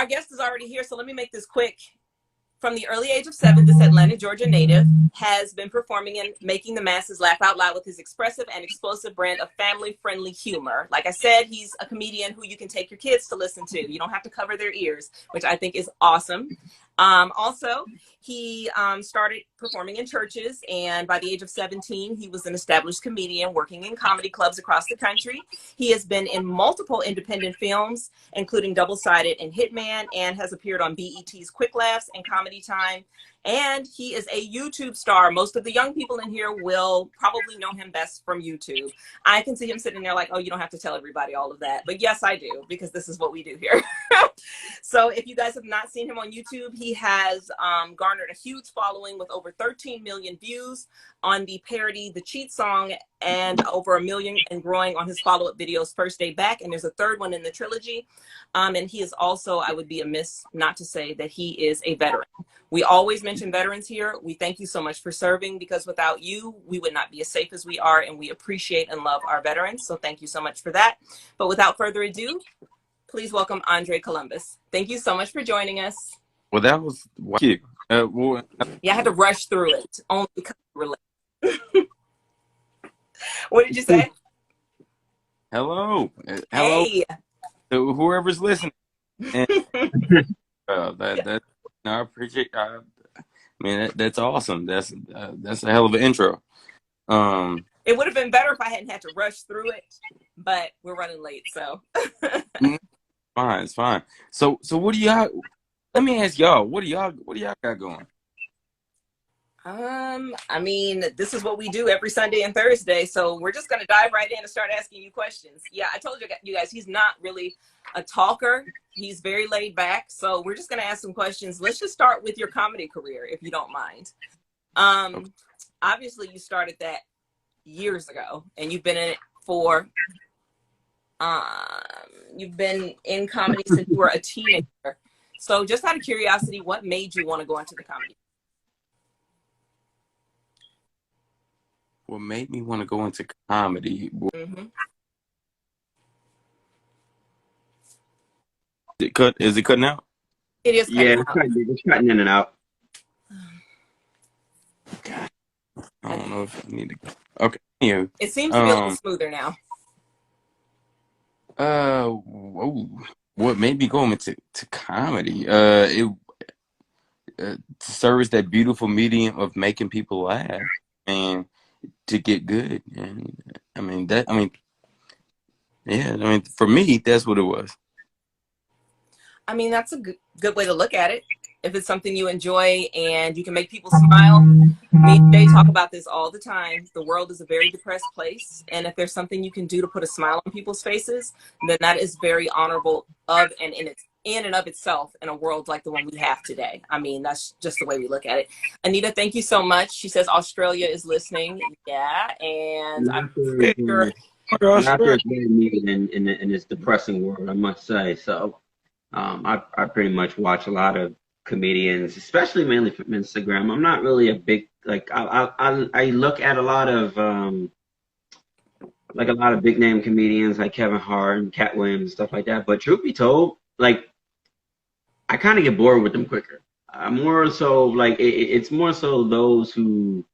our guest is already here, so let me make this quick. From the early age of 7, this Atlanta, Georgia native has been performing and making the masses laugh out loud with his expressive and explosive brand of family-friendly humor. Like I said, he's a comedian who you can take your kids to listen to. You don't have to cover their ears, which I think is awesome. Also, he started performing in churches, and by the age of 17, he was an established comedian working in comedy clubs across the country. He has been in multiple independent films, including Double-Sided and Hitman, and has appeared on BET's Quick Laughs and Comedy Time. And he is a YouTube star. Most of the young people in here will probably know him best from YouTube. I can see him sitting there like, oh, you don't have to tell everybody all of that. But yes, I do, because this is what we do here. So if you guys have not seen him on YouTube, he has garnered a huge following with over 13 million views on the parody The Cheat Song, and over 1 million and growing on his follow-up videos First Day Back, and there's a third one in the trilogy. And he is also, I would be amiss not to say that he is a veteran. We always mention veterans here. We thank you so much for serving, because without you, we would not be as safe as we are, and we appreciate and love our veterans. So thank you so much for that. But without further ado, please welcome Andre Columbus. Thank you so much for joining us. Well, that was cute. Yeah, I had to rush through it only because we're late. What did you say? Hello. Hello. Hey. To whoever's listening. And, I appreciate. I mean, that's awesome. That's a hell of an intro. It would have been better if I hadn't had to rush through it, but we're running late, so. Fine, it's fine. So what do y'all? Let me ask y'all. What do y'all got going? I mean, this is what we do every Sunday and Thursday, so we're just gonna dive right in and start asking you questions. Yeah, I told you guys, he's not really a talker. He's very laid back, so we're just gonna ask some questions. Let's just start with your comedy career, if you don't mind. Okay. Obviously, you started that years ago, and you've been in it for. You've been in comedy since you were a teenager. So, just out of curiosity, what made you want to go into the comedy? What made me want to go into comedy? Mm-hmm. Is it cutting out? It is cutting out. It's cutting in and out. God, I don't know if I need to. Okay. Yeah. It seems to be a little smoother now. What made me go into comedy? It serves that beautiful medium of making people laugh and to get good. And for me, that's what it was. I mean, that's a good way to look at it. If it's something you enjoy and you can make people smile. Me and Jay talk about this all the time. The world is a very depressed place. And if there's something you can do to put a smile on people's faces, then that is very honorable in and of itself in a world like the one we have today. I mean, that's just the way we look at it. Anita, thank you so much. She says Australia is listening. Yeah. And I'm pretty sure. Laughter is very needed in this depressing world, I must say. So I pretty much watch a lot of comedians, especially mainly from Instagram. I'm not really a big, like, I look at a lot of big name comedians like Kevin Hart and Cat Williams and stuff like that. But truth be told, like, I kind of get bored with them quicker. More so, like, it's more so those who,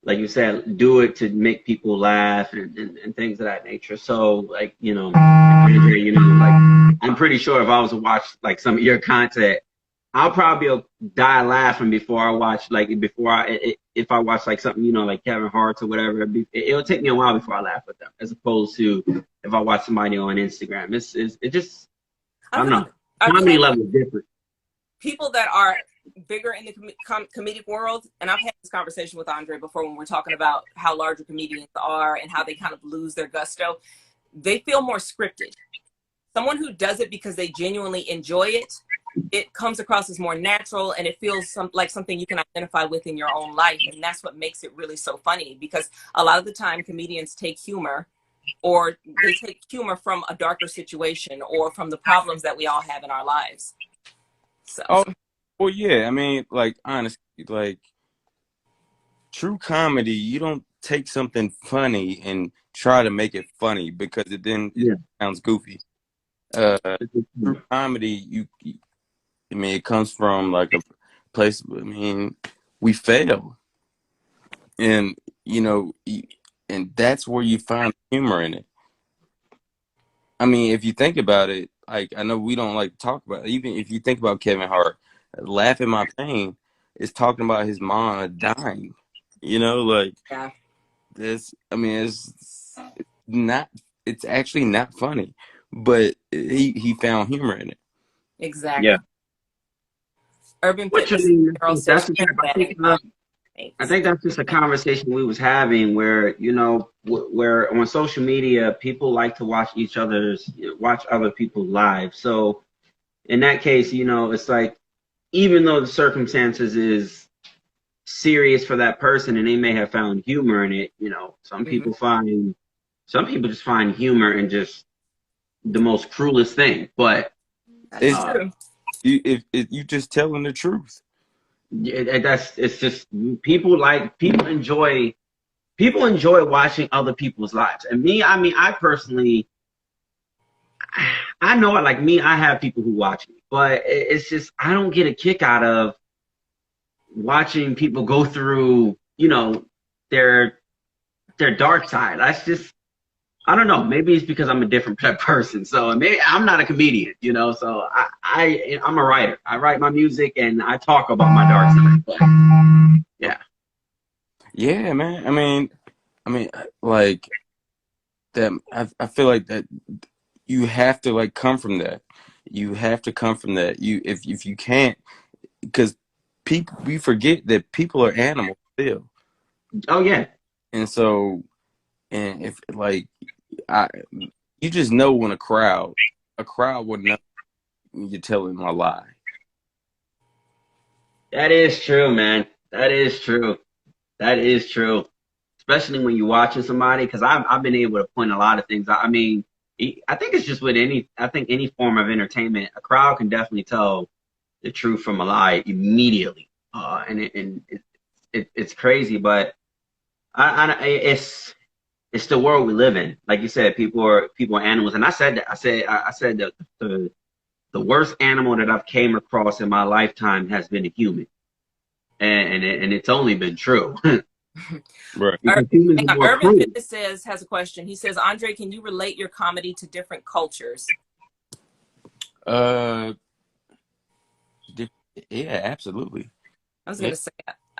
like you said, do it to make people laugh and things of that nature. So, like, like, I'm pretty sure if I was to watch, like, some of your content, I'll probably die laughing before I watch, like, if I watch, like, something, like Kevin Hart or whatever. It'll take me a while before I laugh with them, as opposed to if I watch somebody on Instagram. It just, I don't know. Comedy level is different. People that are bigger in the comedic world, and I've had this conversation with Andre before when we're talking about how larger comedians are and how they kind of lose their gusto, they feel more scripted. Someone who does it because they genuinely enjoy it, it comes across as more natural, and it feels like something you can identify with in your own life. And that's what makes it really so funny, because a lot of the time comedians take humor, or they take humor from a darker situation or from the problems that we all have in our lives. So. Oh, well, yeah. I mean, like, honestly, like, true comedy, you don't take something funny and try to make it funny, because it sounds goofy. True comedy, I mean, it comes from like a place. I mean, we fail, and you know, and that's where you find humor in it. I mean, if you think about it, like I know we don't like to talk about it. Even if you think about Kevin Hart, "Laugh at My Pain" is talking about his mom dying. You know, like Yeah, this. I mean, it's not. It's actually not funny, but he found humor in it. Yeah. exactly. Urban Which I Fitness mean, Girl says that's just, Trinidad and I thanks. think that's just a conversation we was having where, where on social media people like to watch other people's lives. So in that case, it's like even though the circumstances is serious for that person and they may have found humor in it, Hmm. some people just find humor in just the most cruelest thing. But That is It's uh true. if you just telling the truth. it's just people enjoy watching other people's lives. And me, I mean, I personally, I know, like me, I have people who watch me, but it's just I don't get a kick out of watching people go through, their their dark side. That's just I don't know. Maybe it's because I'm a different person. So maybe I'm not a comedian, So I'm a writer. I write my music and I talk about my dark side. But yeah. Yeah, man. I mean, like that. I feel like that you have to like come from that. You have to come from that. If you can't, because people we forget that people are animals still, Oh yeah. and so and if like I, you just know when a crowd would know when you're telling a lie. That is true, man. That is true. That is true. Especially when you're watching somebody, because I've been able to point a lot of things. I mean, I think it's just with any form of entertainment, a crowd can definitely tell the truth from a lie immediately. It's crazy, but it's the world we live in. Like you said, people are animals, and I said that. I said that the worst animal that I've came across in my lifetime has been a human, and it's only been true. Right. Because humans Hang are on. more Urban cruel. Fitness has a question. He says, Andre, can you relate your comedy to different cultures? Uh, di- yeah, absolutely. I was going Yeah, to say,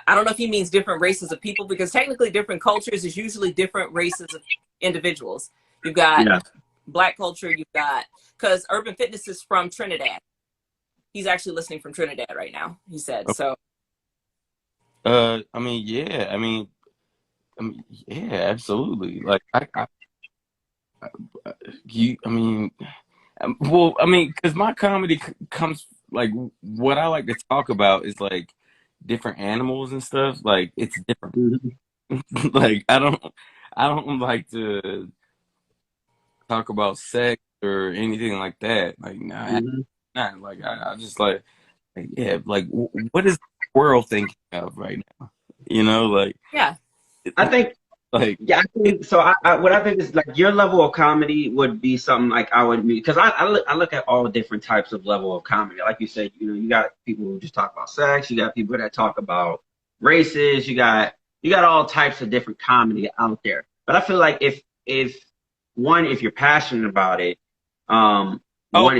I don't know if he means different races of people, because technically different cultures is usually different races of individuals. You've got Yeah. Black culture, you've got, because Urban Fitness is from Trinidad. He's actually listening from Trinidad right now, he said. So, I mean, yeah, yeah, absolutely. Like, I mean, well, I mean, because my comedy comes like what I like to talk about is like different animals and stuff. Like, it's different. Mhm. Like, I don't like to talk about sex or anything like that. Like, nah, Mhm. not like I just like yeah, like what is the world thinking of right now? Like, yeah. I think like Yeah, I it, think so. What I think is like your level of comedy would be something like I would mean because I look at all different types of level of comedy. Like you said, you got people who just talk about sex. You got people that talk about races. You got all types of different comedy out there. But I feel like if you're passionate about it, oh, one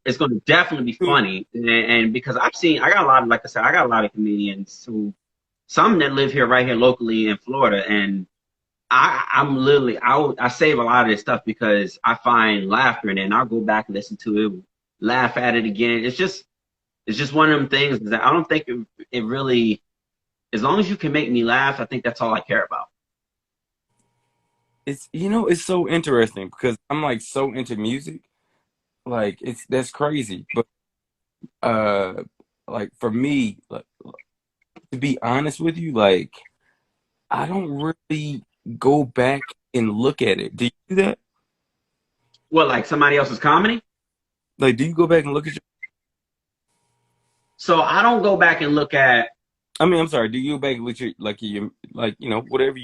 it's gonna definitely be dude, funny. And because I got a lot of like I said, I got a lot of comedians who some that live here right here locally in Florida and I'm literally I save a lot of this stuff because I find laughter in it and I'll go back and listen to it, laugh at it again. It's just one of them things that I don't think it really as long as you can make me laugh, I think that's all I care about. it's so interesting because I'm like so into music. Like that's crazy. But uh like for me, like, to be honest with you, like I don't really go back and look at it. Do you do that? What, like somebody else's comedy? Like, do you go back and look at So I don't go back and look at I mean, I'm sorry. Do you go back and look at like whatever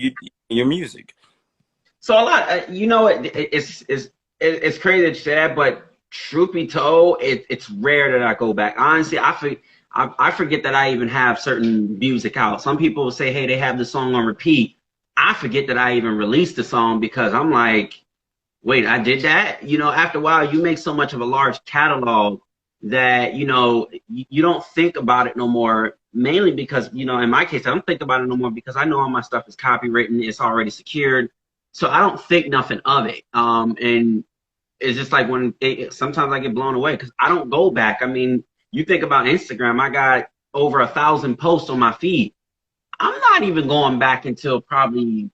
your music? so a lot it's crazy that you say that, but truth be told, it's rare that I go back. Honestly, I forget that I even have certain music out. Some people will say, hey, they have the song on repeat. I forget that I even released the song because I'm like, wait, I did that? You know, after a while, you make so much of a large catalog that, you know, you don't think about it no more, mainly because, you know, in my case, I don't think about it no more because I know all my stuff is copywritten, it's already secured. So I don't think nothing of it. And it's just like sometimes I get blown away because I don't go back. I mean, you think about Instagram, I got over 1,000 posts on my feed. I'm not even going back until probably,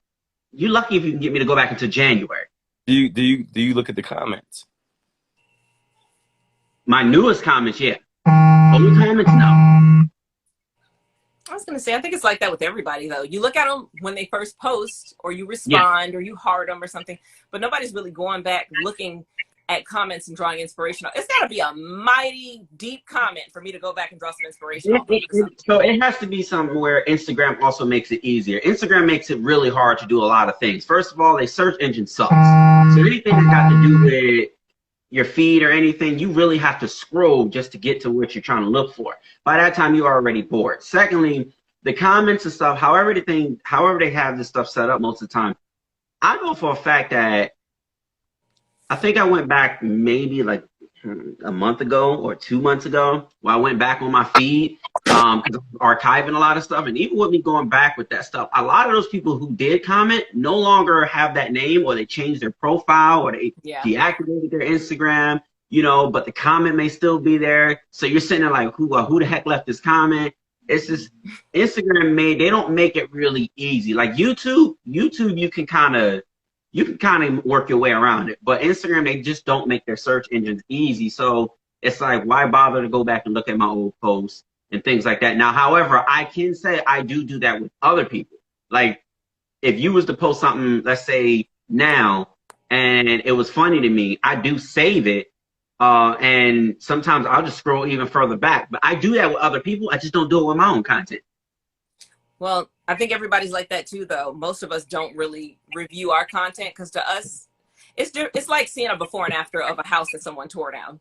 you're lucky if you can get me to go back until January. Do you look at the comments? My newest comments, yeah. Old comments, no. I was going to say, I think it's like that with everybody, though. You look at them when they first post, or you respond, Yeah. or you heart them or something, but nobody's really going back looking at comments and drawing inspiration. It's got to be a mighty deep comment for me to go back and draw some inspiration off of something. So it has to be something where Instagram also makes it easier. Instagram makes it really hard to do a lot of things. First of all, the search engine sucks. So anything that got to do with your feed or anything, you really have to scroll just to get to what you're trying to look for. By that time, you're already bored. Secondly, the comments and stuff, however they have this stuff set up most of the time, I know for a fact that I think I went back maybe like a month ago or 2 months ago where I went back on my feed because I'm archiving a lot of stuff. And even with me going back with that stuff, a lot of those people who did comment no longer have that name, or they changed their profile, or they deactivated their Instagram, you know, but the comment may still be there. So you're sitting there like, who the heck left this comment? It's just Instagram they don't make it really easy. Like YouTube, you can kind of work your way around it. But Instagram, they just don't make their search engines easy. So it's like, why bother to go back and look at my old posts and things like that? Now, however, I can say I do that with other people. Like, if you was to post something, let's say now, and it was funny to me, I do save it. And sometimes I'll just scroll even further back. But I do that with other people. I just don't do it with my own content. Well, I think everybody's like that too, though. Most of us don't really review our content because to us, it's like seeing a before and after of a house that someone tore down.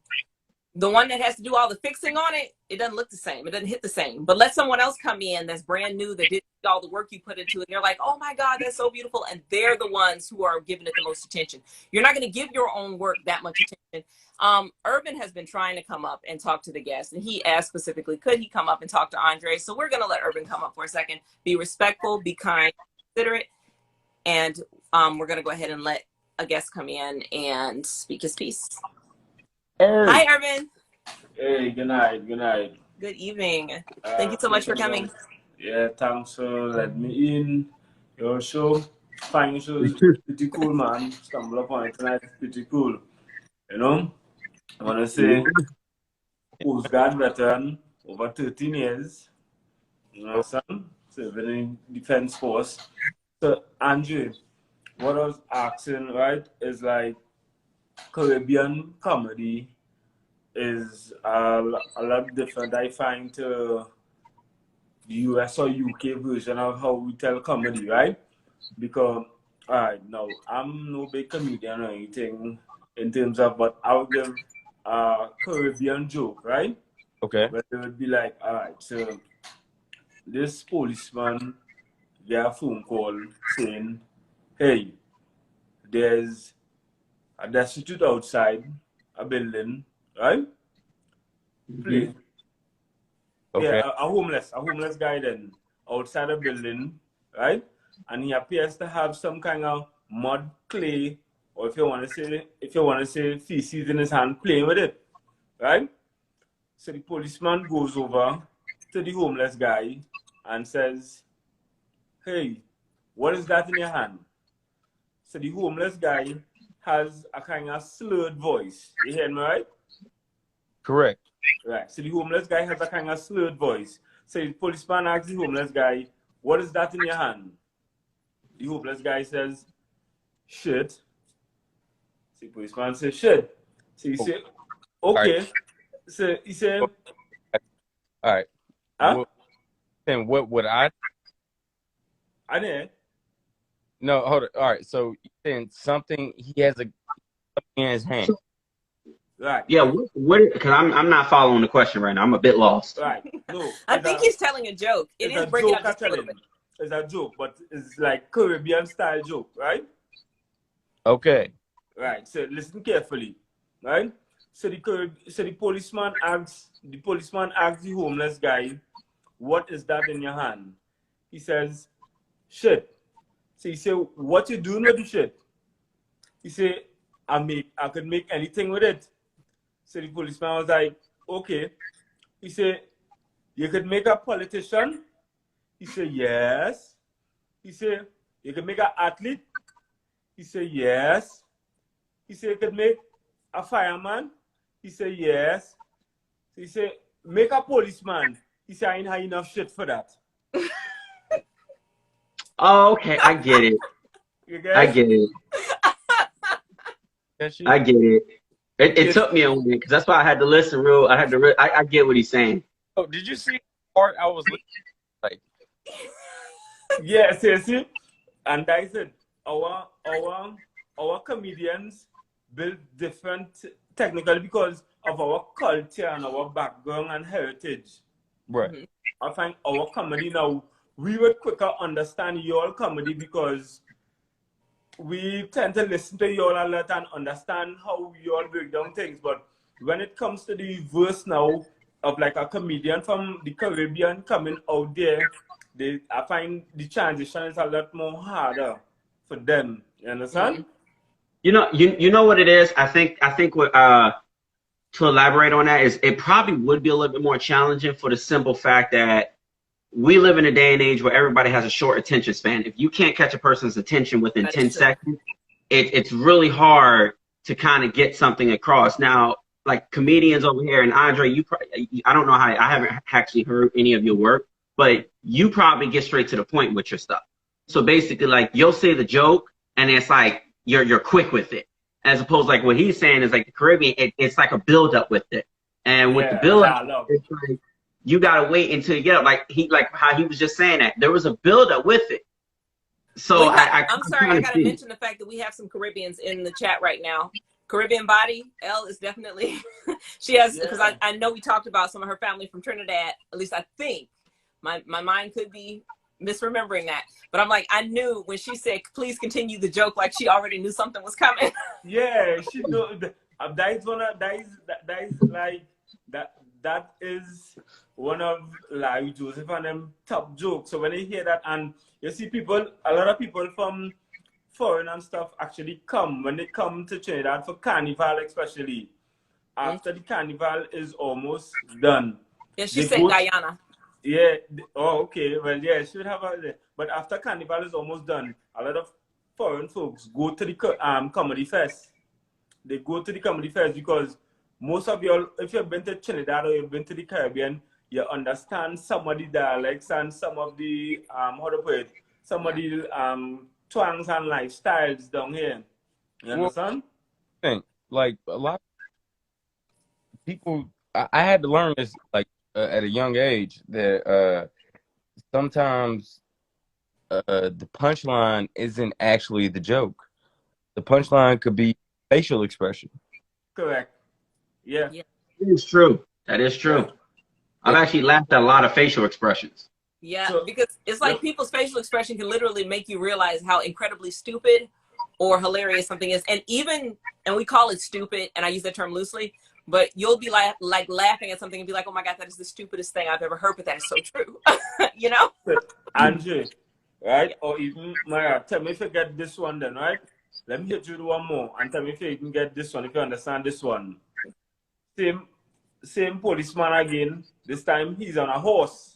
The one that has to do all the fixing on it, it doesn't look the same. It doesn't hit the same. But let someone else come in that's brand new, that did all the work you put into it. And you're like, oh my God, that's so beautiful. And they're the ones who are giving it the most attention. You're not going to give your own work that much attention. Urban has been trying to come up and talk to the guest. And he asked specifically, could he come up and talk to Andre? So we're going to let Urban come up for a second. Be respectful, be kind, considerate. And we're going to go ahead and let a guest come in and speak his piece. Hi, Urban. Hey, good night. Good night. Good evening. Thank you so much for coming. Yeah, thanks for letting me in your show. Fine show is pretty cool, man. Stumble upon it tonight. It's pretty cool. You know, I want to say, Coast Guard veteran, over 13 years. You know, son, serving in Defense Force. So, Andrew, what I was asking, right, is like Caribbean comedy is a lot different, I find, to the US or UK version of how we tell comedy, right? Because, all right, now, I'm no big comedian or anything in terms of, but I'll give a Caribbean joke, right? Okay. But it would be like, all right, so this policeman get a phone call saying, hey, there's a destitute outside a building, right? Play. Okay. Yeah, a homeless guy then outside a building, right? And he appears to have some kind of mud, clay, or if you want to say feces in his hand, playing with it, right? So the policeman goes over to the homeless guy and says, "Hey, what is that in your hand?" So the homeless guy has a kind of slurred voice. You hear me, right? Correct. Right. So the homeless guy has a kind of slurred voice. So the policeman asks the homeless guy, "What is that in your hand?" The homeless guy says, "Shit." So the policeman says, "Shit." So he said, "Okay." Right. So he said, "All right." Huh? And what would I did. No, hold it. All right. So you're saying something he has in his hand. Right. Yeah, what? Because I'm not following the question right now. I'm a bit lost. Right. No. I think he's telling a joke. It It's is a breaking joke up I just a tell little him. bit. It's a joke, but it's like Caribbean style joke, right? Okay. Right. So listen carefully, right? So the policeman asks the homeless guy, "What is that in your hand?" He says, "Shit." So he said, "What you doing with the shit?" He said, I could make anything with it." So the policeman was like, "Okay." He said, "You could make a politician?" He said, "Yes." He said, "You could make an athlete?" He said, "Yes." He said, "You could make a fireman?" He said, "Yes." He said, "Make a policeman." He said, "I ain't had enough shit for that." Oh, okay, I get it. You I guys? get it. That shit. I get it. It Yes. took me a minute because that's why I had to listen real. I get what he's saying. Oh, did you see the part I was like? Yes, yes, see? And I said, our comedians build different technically because of our culture and our background and heritage. Right. I find our comedy now, we would quicker understand your comedy because we tend to listen to you all a lot and understand how you all break down things. But when it comes to the verse now of like a comedian from the Caribbean coming out there, I find the transition is a lot more harder for them. You understand? You know what it is. I think what to elaborate on that is it probably would be a little bit more challenging for the simple fact that we live in a day and age where everybody has a short attention span. If you can't catch a person's attention within That 10 is true. seconds, it's really hard to kind of get something across. Now, like comedians over here, and Andre, I don't know how, I haven't actually heard any of your work, but you probably get straight to the point with your stuff. So basically, like you'll say the joke, and it's like you're quick with it, as opposed like what he's saying is like the Caribbean, it's like a build up with it, and with the Yeah, build up, I love. it's like you gotta wait until you get up. Like how he was just saying that there was a build up with it. So I'm sorry, I gotta mention the fact that we have some Caribbeans in the chat right now. Caribbean Body, Elle is definitely she has because I know we talked about some of her family from Trinidad. At least I think my mind could be misremembering that, but I'm like I knew when she said please continue the joke like she already knew something was coming. Yeah, she know that is one of that is like that is one of like Joseph and them top jokes. So when they hear that and you see people, a lot of people from foreign and stuff actually come when they come to Trinidad for carnival, especially after the carnival is almost done. Yeah, she They said go, Guyana. yeah. Oh, okay. Well, yeah, she would have a. But after carnival is almost done, a lot of foreign folks go to the comedy fest. They go to the comedy fest because most of y'all, if you've been to Trinidad or you've been to the Caribbean, you understand some of the dialects and some of the how to put it, some of the twangs and lifestyles down here. You understand? Think like a lot of people. I had to learn this like at a young age that sometimes the punchline isn't actually the joke. The punchline could be facial expression. Correct. Yeah. Yeah. it is true. That is true. Yeah. I've actually laughed at a lot of facial expressions. Yeah, So, because it's like people's facial expression can literally make you realize how incredibly stupid or hilarious something is. And we call it stupid, and I use that term loosely, but you'll be like laughing at something and be like, oh my God, that is the stupidest thing I've ever heard, but that is so true. You know? Andre, right? Or even Maya, tell me if you get this one then, right? Let me hit you with one more and tell me if you can get this one, if you understand this one. Same policeman again. This time he's on a horse.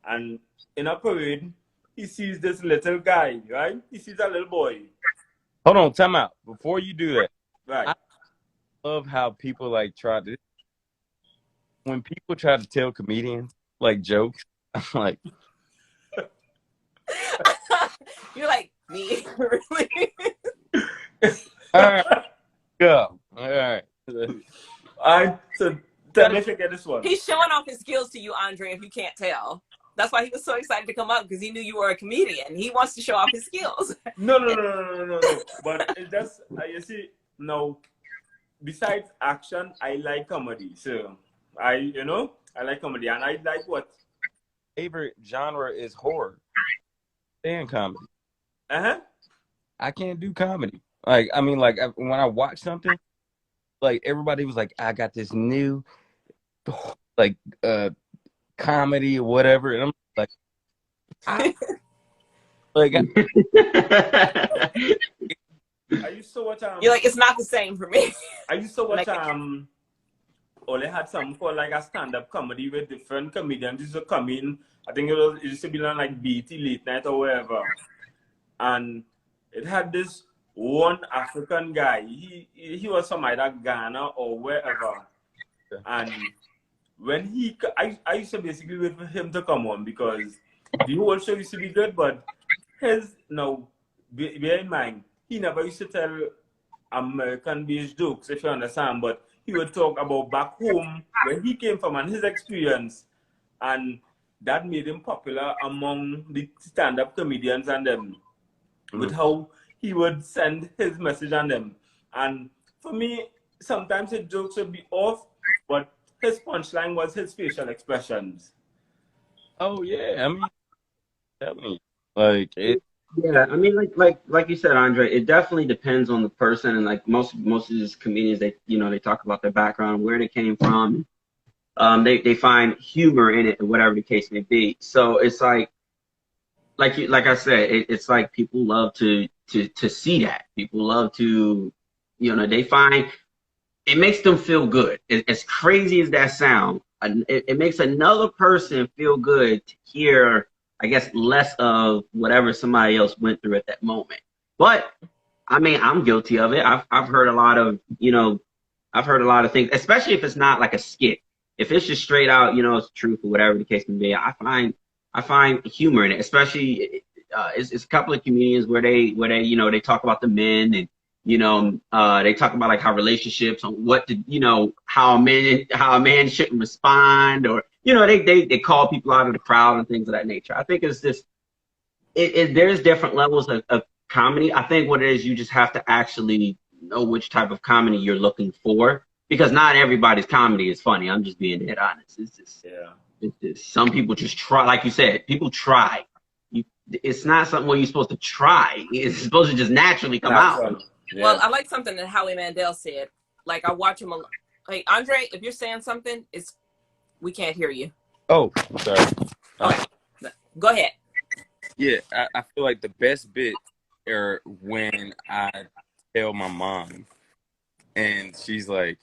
And in a parade, he sees this little guy, right? He sees a little boy. Hold on, time out. Before you do that, Right. I love how people like try to when people try to tell comedians like jokes. I'm like, You're like, me? Really? all right, go. All right. So tell me if you get this one. He's showing off his skills to you, Andre, if you can't tell. That's why he was so excited to come up because he knew you were a comedian. He wants to show off his skills. No. But it just, you see, no. besides action, I like comedy. So I like comedy, and I like what. Favorite genre is horror and comedy. Uh-huh. I can't do comedy. Like, I mean, like when I watch something, like everybody was like, I got this new like comedy or whatever, and I'm like, I like I used to watch You're like, it's not the same for me. I used to watch Like, Ole had something called like a stand-up comedy with different comedians used to come in. I think it used to be on like BT late night or wherever. And it had this one African guy. He was from either Ghana or wherever. And when I used to basically wait for him to come on because the whole show used to be good, but bear in mind, he never used to tell American-based jokes, if you understand, but he would talk about back home, where he came from and his experience, and that made him popular among the stand-up comedians and them, with how he would send his message on them. And for me, sometimes his jokes would be off, but his punchline was his facial expressions. oh yeah, I mean, telling you, like it. Yeah, I mean, like you said, Andre, it definitely depends on the person, and like most of these comedians, they talk about their background, where they came from. They find humor in it, whatever the case may be. So it's like I said, it's like people love to see that. People love to, they find it makes them feel good. As crazy as that sound, it makes another person feel good to hear, I guess, less of whatever somebody else went through at that moment. But I mean, I'm guilty of it. I've heard a lot of, I've heard a lot of things, especially if it's not like a skit. If it's just straight out, it's the truth or whatever the case may be. I find humor in it, especially it's a couple of comedians where they talk about the men and they talk about like how relationships on what to how a man shouldn't respond, or they call people out of the crowd and things of that nature. I think it's just there's different levels of comedy. I think what it is, you just have to actually know which type of comedy you're looking for, because not everybody's comedy is funny. I'm just being dead honest. It's just some people just try, like you said, people try. It's not something where you're supposed to try. It's supposed to just naturally come out. Yeah. Well, I like something that Howie Mandel said. Like, I watch him. Like, Andre, if you're saying something, we can't hear you. Oh, sorry. Okay, go ahead. Yeah, I feel like the best bit are when I tell my mom, and she's like,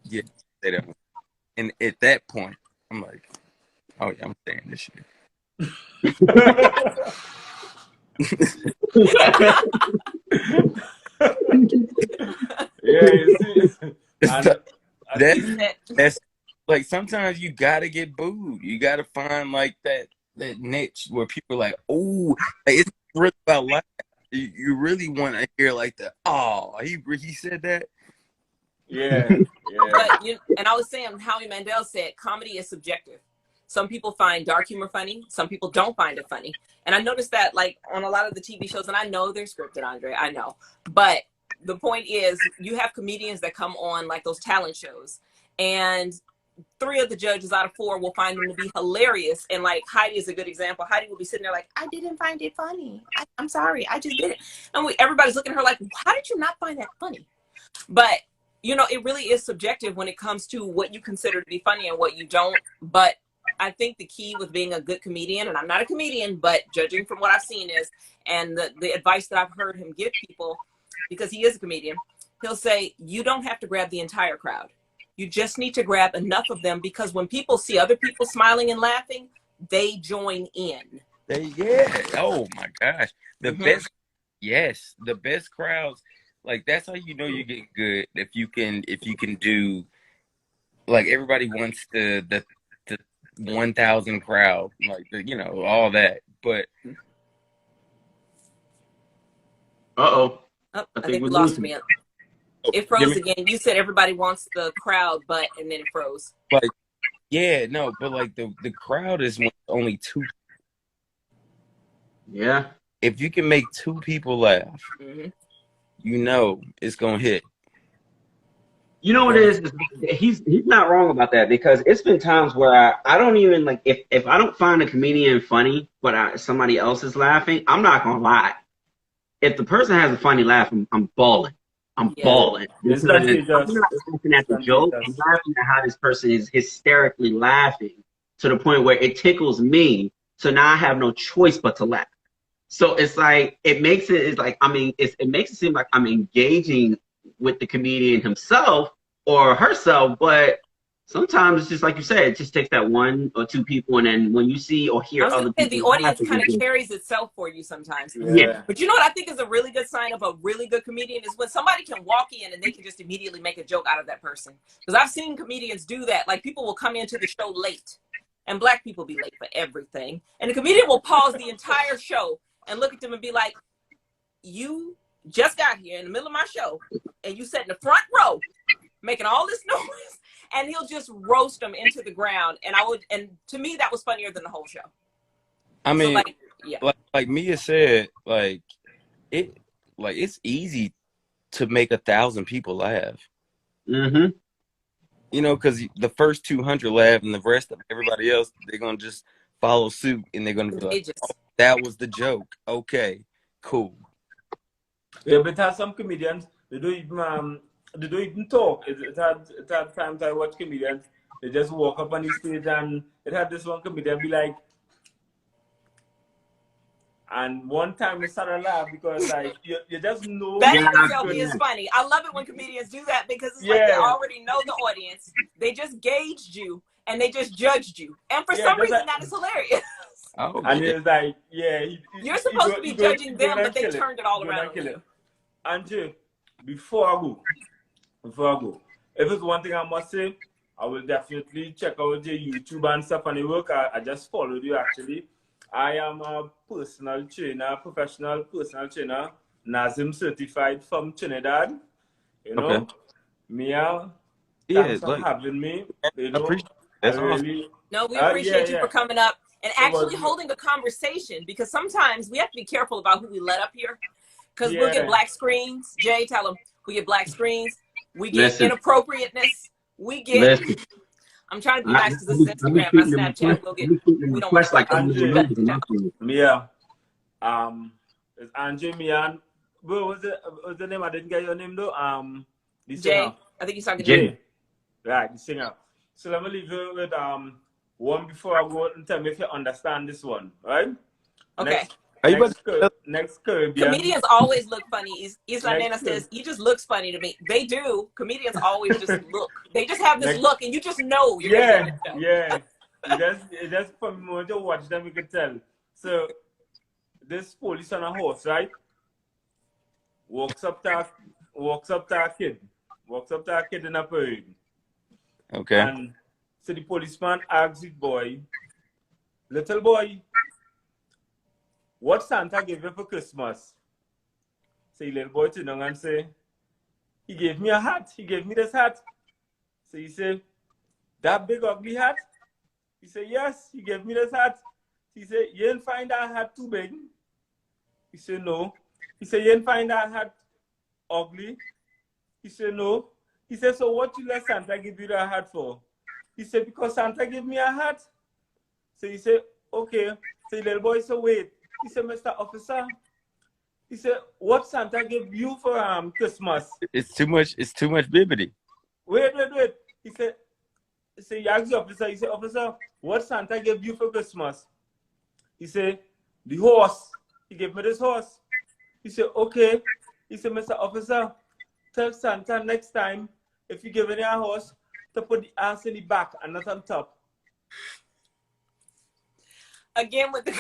"Yeah, say that one." And at that point, I'm like, "Oh yeah, I'm saying this shit." Yeah, you see. That's like sometimes you gotta get booed. You gotta find like that niche where people are like, oh, like, it's really about life. You really want to hear like the he said that. Yeah. But and I was saying, Howie Mandel said, comedy is subjective. Some people find dark humor funny. Some people don't find it funny. And I noticed that like on a lot of the TV shows, and I know they're scripted, Andre, I know. But the point is, you have comedians that come on like those talent shows, and 3 of the judges out of 4 will find them to be hilarious. And like Heidi is a good example. Heidi will be sitting there like, I didn't find it funny. I'm sorry, I just didn't. And everybody's looking at her like, how did you not find that funny? But it really is subjective when it comes to what you consider to be funny and what you don't. But I think the key with being a good comedian, and I'm not a comedian, but judging from what I've seen is, and the advice that I've heard him give people, because he is a comedian, he'll say, you don't have to grab the entire crowd. You just need to grab enough of them, because when people see other people smiling and laughing, they join in. Yeah. Oh my gosh. The best crowds. Like that's how you know you get good, if you can do, like, everybody wants the 1,000 crowd, like all that, but I think we lost me. It froze again. You said everybody wants the crowd, and then it froze. Like, yeah, no, but like the crowd is only 2. Yeah. If you can make 2 people laugh, it's gonna hit. You know what it is? He's not wrong about that because it's been times where I don't even like if I don't find a comedian funny, but somebody else is laughing, I'm not gonna lie. If the person has a funny laugh, I'm balling. I'm Yeah. balling It's because I'm contagious. not laughing at It's the joke. I'm contagious. laughing at how this person is hysterically laughing to the point where it tickles me. So now I have no choice but to laugh. So it's like it makes it's like I mean it makes it seem like I'm engaging with the comedian himself or herself, but sometimes it's just like you said, it just takes that one or two people, and then when you see or I hear was gonna other say people the audience laughing, kind it's of just, carries itself for you sometimes. yeah, Yeah. But you know what I think is a really good sign of a really good comedian is when somebody can walk in and they can just immediately make a joke out of that person. Because I've seen comedians do that. Like people will come into the show late, and Black people be late for everything, and the comedian will pause the entire show and look at them and be like, "You just got here in the middle of my show, and you sat in the front row making all this noise," and he'll just roast them into the ground. And to me, that was funnier than the whole show. I So mean, like, yeah. like Mia said, it, it's easy to make 1,000 people laugh. mm-hmm. You know, because the first 200 laugh, and the rest of everybody else, they're gonna just follow suit, and they're gonna be like, "Oh, Contagious. that was the joke. Okay, cool." Yeah, but has some comedians they don't even talk. It had times I watch comedians, they just walk up on the stage and it had this one comedian be like, and one time they started laugh because like you just know That Yeah, in it's itself good. is funny. I love it when comedians do that because it's like they Yeah, already know the audience. They just gauged you and they just judged you. And for yeah, some just reason, like, that is hilarious. Oh and yeah. it's like, yeah, You're supposed to be judging he them, going but and they kill it. turned it all He going around and on kill you. it. And Jay, before I go, if it's one thing I must say, I will definitely check out your YouTube and stuff and the work. I just followed you actually. I am a personal trainer, professional personal trainer, NASM certified from Trinidad. You Okay. know, Mia, Yeah, thanks for like having me. I You know, appreciate it. I That's awesome. really, No, we yeah, appreciate you yeah. for coming up and It was, actually holding a conversation because sometimes we have to be careful about who we let up here because we'll get yeah, black screens. Jay, tell them we get black screens. We get listen, inappropriateness. We get. listen. I'm trying to be I, nice because this is I be Instagram, not treating them Snapchat. requests. I be treating them We don't want to requests like start I'm getting the Andre, numbers in my checked. phone. Mia, it's Andre Mian. What was the name? I didn't get your name though. The singer. Jay, I think he's talking to you. Jay, Jay. Right, the singer. So let me leave you with one before I go and tell me if you understand this one, right? Okay. Are you about to Next Caribbean. Comedians always look funny. Isla Nena Next says, he just looks funny to me. They do. Comedians always just look. They just have this next look, and you just know you're going to get the show. yeah. It just from the moment you watch them you can tell. So this police on a horse, right? Walks up to a kid. Walks up to a kid in a parade. Okay. And so the policeman asks the boy, little boy, what Santa gave you for Christmas? So the little boy turn around and say, he gave me a hat. He gave me this hat. So he said, that big ugly hat? He said, yes, he gave me this hat. He said, you didn't find that hat too big? He said, no. He said, you didn't find that hat ugly? He said, no. He said, so what you let Santa give you that hat for? He said, because Santa gave me a hat. So he said, okay. So the little boy said, wait. He said, Mr. Officer, he said, what Santa gave you for Christmas? It's too much bibbity. Wait. He said, he asked the officer, he said, officer, what Santa gave you for Christmas? He said, the horse. He gave me this horse. He said, okay. He said, Mr. Officer, tell Santa next time, if you give me a horse, to put the ass in the back and not on top. Again, with the.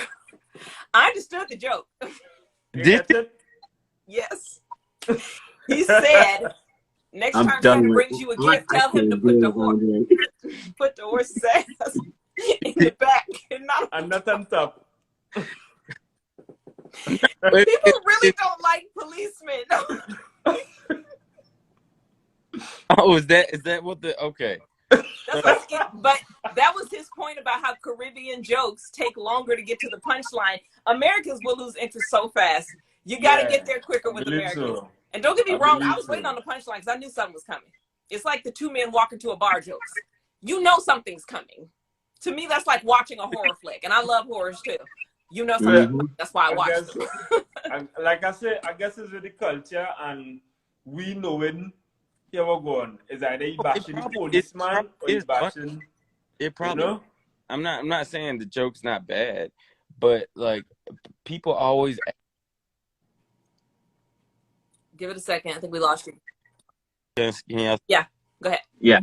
I understood the joke. You Did get it? Yes. He said, next I'm time done Santa with brings you a gift, tell him to can't put do the it, Andre. horse's ass in the back and not. And not on top. People really don't like policemen. Oh, is that what the okay? But that was his point about how Caribbean jokes take longer to get to the punchline. Americans will lose interest so fast. You got to get there quicker with Americans. So. And don't get me I wrong, I believe was waiting on the punchline because I knew something was coming. It's like the two men walking to a bar jokes. You know something's coming. To me, that's like watching a horror flick, and I love horrors too. You know something. That's why I watch them. Like I said, I guess it's with the culture, and we knowing here we're going. Is either he bashing the policeman or he bashing. It probably. You know? I'm not saying the joke's not bad, but like people always. Give it a second. I think we lost you. Yeah, go ahead. Yeah.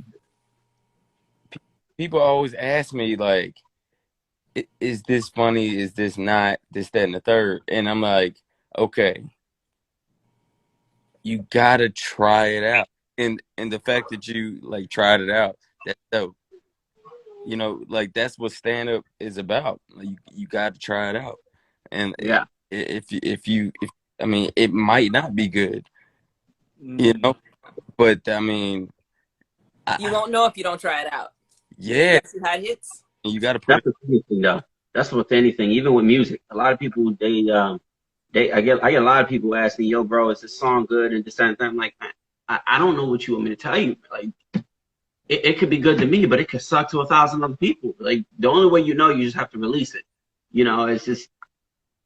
People always ask me, like, is this funny? Is this not? This, that, and the third. And I'm like, okay, you gotta try it out. And the fact that you like tried it out, that's dope. You know, like that's what stand up is about. Like, you got to try it out. And yeah, if I mean, it might not be good, you know, but I mean, you won't know if you don't try it out. Yeah, see how it hits. You got to put. That's the funny thing, though. That's with anything, even with music. A lot of people, I get a lot of people asking, "Yo, bro, is this song good?" And this that, and that. I'm like, I don't know what you want me to tell you. Like, it could be good to me, but it could suck to 1,000 other people. Like, the only way you know, you just have to release it. You know, it's just,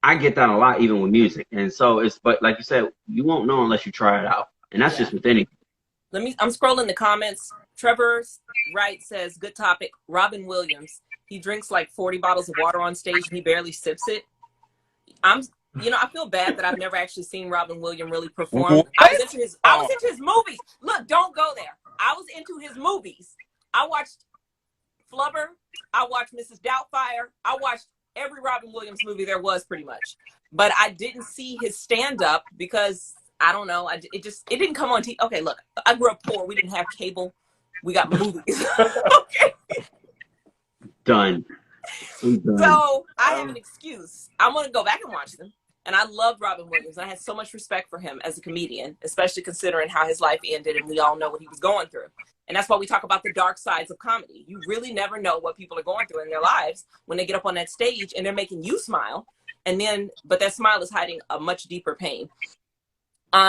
I get that a lot, even with music. And so but like you said, you won't know unless you try it out. And that's just with anything. I'm scrolling the comments. Trevor Wright says, good topic. Robin Williams. He drinks like 40 bottles of water on stage and he barely sips it. I feel bad that I've never actually seen Robin Williams really perform. What? I was into his movies. Look, don't go there. I was into his movies. I watched Flubber. I watched Mrs. Doubtfire. I watched every Robin Williams movie there was, pretty much. But I didn't see his stand-up because, I don't know, it didn't come on TV. Okay, look, I grew up poor. We didn't have cable. We got movies. Okay. Done. So I have an excuse. I'm going to go back and watch them. And I loved Robin Williams. I had so much respect for him as a comedian, especially considering how his life ended and we all know what he was going through. And that's why we talk about the dark sides of comedy. You really never know what people are going through in their lives when they get up on that stage and they're making you smile. But that smile is hiding a much deeper pain.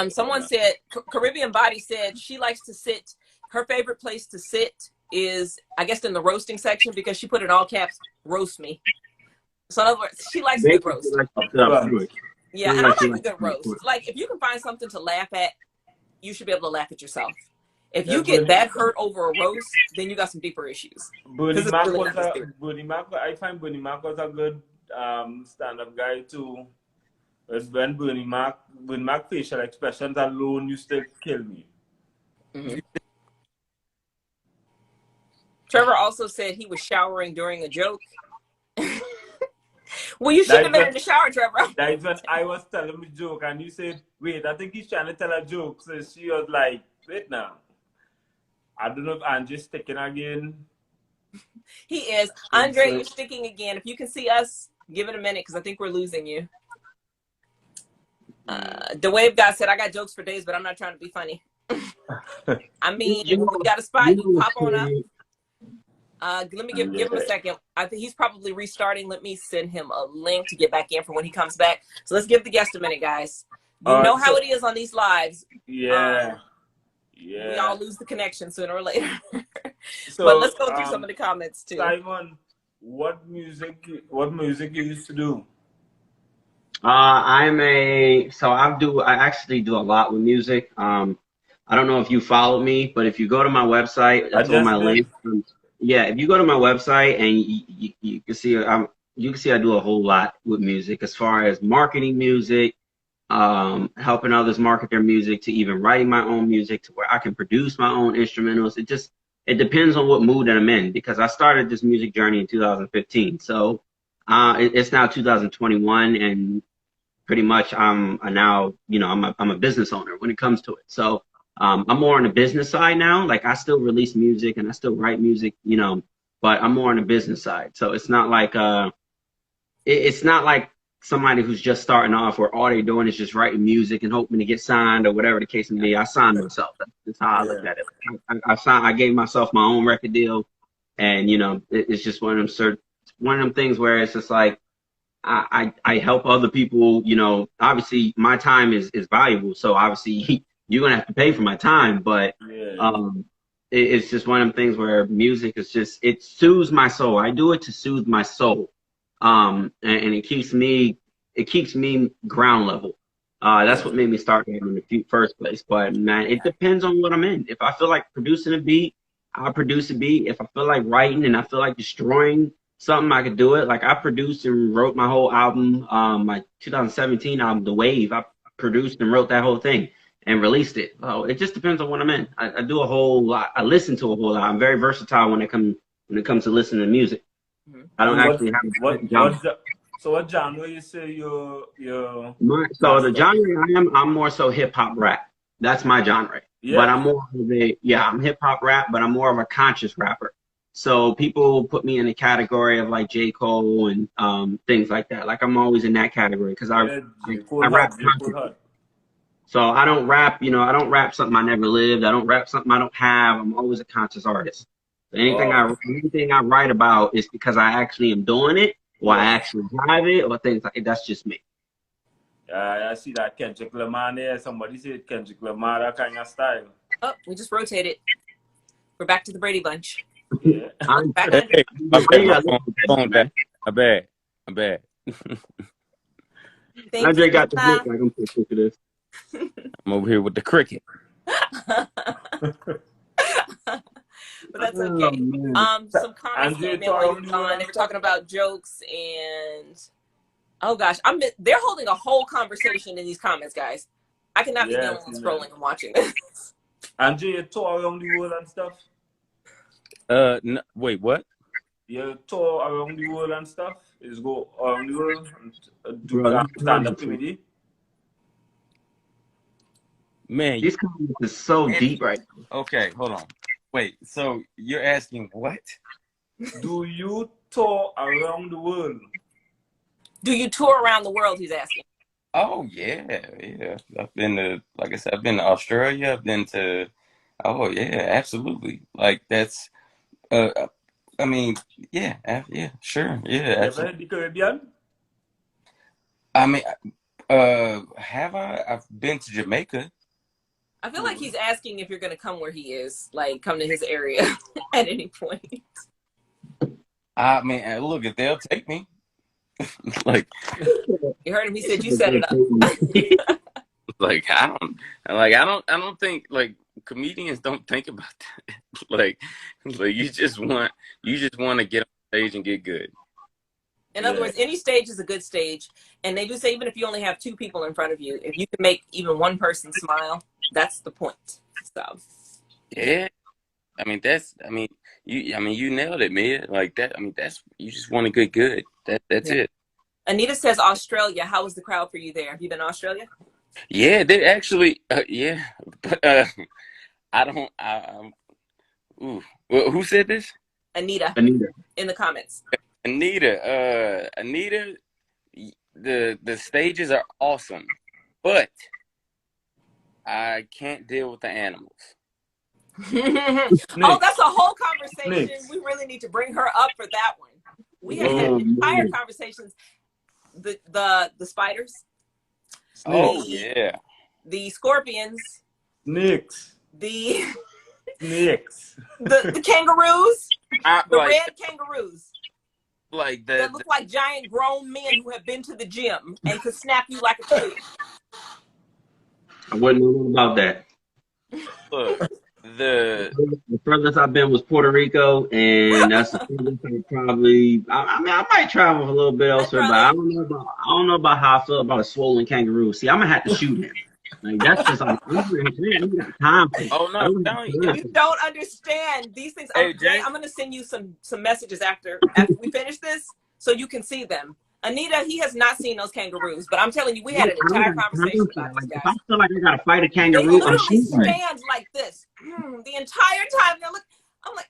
Someone said, Caribbean Body said she likes to sit. Her favorite place to sit is, I guess, in the roasting section because she put in all caps, roast me. So in other words, she likes a good roast. Yeah, and I like a good roast. Like, if you can find something to laugh at, you should be able to laugh at yourself. If you get that hurt over a roast, then you got some deeper issues. I find Bernie Mac was a good stand-up guy too. When Bernie Mac facial expressions alone used to kill me. Mm-hmm. Trevor also said he was showering during a joke. Well, you should have been in the shower, Trevor. That's when I was telling the joke, and you said, wait, I think he's trying to tell a joke. So she was like, wait now. I don't know if Andre's sticking again. He is. Andre, you're sticking again. If you can see us, give it a minute, because I think we're losing you. The Wave Guy said, I got jokes for days, but I'm not trying to be funny. I mean, you got a spot, you pop on up. Let me give him a second. I think he's probably restarting. Let me send him a link to get back in for when he comes back. So let's give the guest a minute, guys. You know how it is on these lives. Yeah. We all lose the connection sooner or later. But let's go through some of the comments too. Simon, what music you used to do? I actually do a lot with music. I don't know if you follow me, but if you go to my website, that's on my link. Yeah, if you go to my website and you can see I do a whole lot with music, as far as marketing music, helping others market their music, to even writing my own music, to where I can produce my own instrumentals. It depends on what mood that I'm in, because I started this music journey in 2015. So it's now 2021, and pretty much I'm a business owner when it comes to it. So I'm more on the business side now. Like, I still release music and I still write music, but I'm more on the business side. So it's not like it's not like somebody who's just starting off where all they're doing is just writing music and hoping to get signed or whatever the case may be. I signed myself. That's how I look at it. I gave myself my own record deal, and it's just one of them things where it's just like I help other people. Obviously my time is valuable, so obviously you're gonna have to pay for my time, but it's just one of them things where music is just, it soothes my soul. I do it to soothe my soul. And it keeps me ground level. That's what made me start in the first place. But man, it depends on what I'm in. If I feel like producing a beat, I'll produce a beat. If I feel like writing and I feel like destroying something, I could do it. Like I produced and wrote my whole album, my 2017 album, The Wave. I produced and wrote that whole thing and released it. Oh, it just depends on what I'm in. I do a whole lot. I listen to a whole lot. I'm very versatile when it comes to listening to music. I don't actually have a genre. So what genre you say you're so the genre I'm more so hip hop rap. That's my genre. Yeah. But I'm more of I'm hip hop rap, but I'm more of a conscious rapper. So people put me in the category of like J. Cole and things like that. Like I'm always in that category because I rap conscious. So I don't rap, I don't rap something I never lived. I don't rap something I don't have. I'm always a conscious artist. So anything I write about is because I actually am doing it, or I actually drive it, or things like that's just me. I see that Kendrick Lamar there. Somebody said Kendrick Lamar, that kind of style. Oh, we just rotated. We're back to the Brady Bunch. Yeah. Back Hey, phone back. I'm bad. Andre got the book. Like I'm so sick of this. I'm over here with the cricket. But that's okay. Some comments came in while you were gone. They were talking about jokes and oh gosh, they're holding a whole conversation in these comments, guys. I cannot be the only one scrolling and watching this. Andrew, you tour around the world and stuff? No, wait, what? You tour around the world and stuff? You go around the world and do stand-up comedy? Man, these comments are so deep right now. Okay, hold on. Wait, so you're asking what? Do you tour around the world? Do you tour around the world, he's asking. Oh, yeah. I've been to, like I said, I've been to Australia. I've been to, oh, yeah, absolutely. Like, that's, I mean, yeah, sure. Yeah. Ever hit the Caribbean? I mean, have I? I've been to Jamaica. I feel like he's asking if you're going to come where he is, like come to his area at any point. I mean, look, if they'll take me, like you heard him. He said you set it up. like I don't think like comedians don't think about that. like you just want to get on stage and get good. In other words, any stage is a good stage, and they do say even if you only have two people in front of you, if you can make even one person smile, that's the point. So yeah, you nailed it, Mia. Like that. I mean, you just want to get good. That's it. Anita says Australia. How was the crowd for you there? Have you been to Australia? Yeah, they actually. Yeah, but I don't. Who said this? Anita. In the comments. Anita, the stages are awesome, but I can't deal with the animals. Oh, that's a whole conversation. We really need to bring her up for that one. We have had entire conversations. The spiders. Yeah. The scorpions. Snakes. The kangaroos. The red kangaroos. Like that look like giant grown men who have been to the gym and could snap you like a twig. I wouldn't know about that. Look, the furthest I've been was Puerto Rico, and that's the furthest I probably. I mean, I might travel a little bit elsewhere, but I don't know about how I feel about a swollen kangaroo. See, I'm gonna have to shoot him. Like that's just like I'm got time for it. Oh no, you don't understand these things. Hey, Jay, I'm gonna send you some messages after we finish this, so you can see them. Anita, he has not seen those kangaroos, but I'm telling you, we had an entire conversation about this, guys. If I feel like I gotta fight a kangaroo, they literally stand like this the entire time. They're I'm like.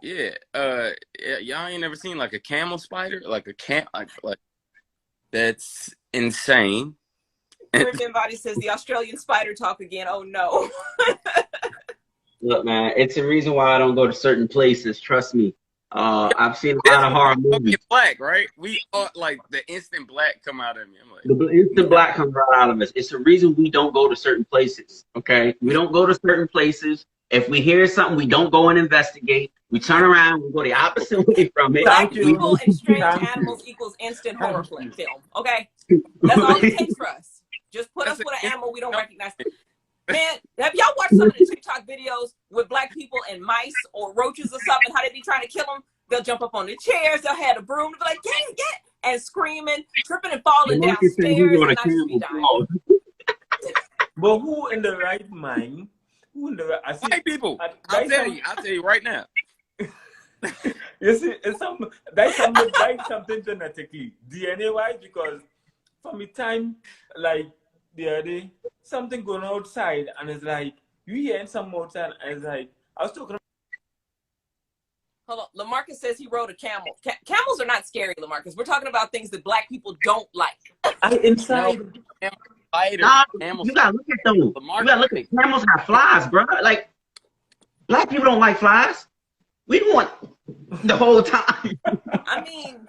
Yeah, y'all ain't never seen like a camel spider, like that's insane. Griffin Body says the Australian spider talk again. Oh no. Look, man, it's a reason why I don't go to certain places. Trust me. I've seen a lot That's of when horror I movies. get black, right? We all like the instant black come out of me. I'm like, The instant black comes right out of us. It's the reason we don't go to certain places. Okay, we don't go to certain places. If we hear something, we don't go and investigate. We turn around, we go the opposite way from it. Black Thank you. people and strange Thank you. animals equals instant horror Thank you. film. Okay, that's all it takes for us. Just put I us said, with an animal we don't no, recognize. Man, have y'all watched some of the TikTok videos with black people and mice or roaches or something? How they be trying to kill them? They'll jump up on the chairs. They'll have a broom. They'll be like, get it, get it, and screaming, tripping and falling Marcus said he downstairs, wrote a and I just be Camel dying. Spiders. But who in the right mind? Who in the right? I see. white people. I'll That's tell some, you. I'll tell you right now. you see, it's that's something genetically DNA wise, because from the time like the other day, something going outside and it's like you hearing some outside and it's like I was talking. Hold on. Lamarcus says he rode a camel. Camels are not scary, Lamarcus. We're talking about things that black people don't like. Inside. No, spider. Nah, Camel you gotta look at them. You Lamar- gotta look at camels have flies, bro. Like black people don't like flies. We want the whole time. I mean,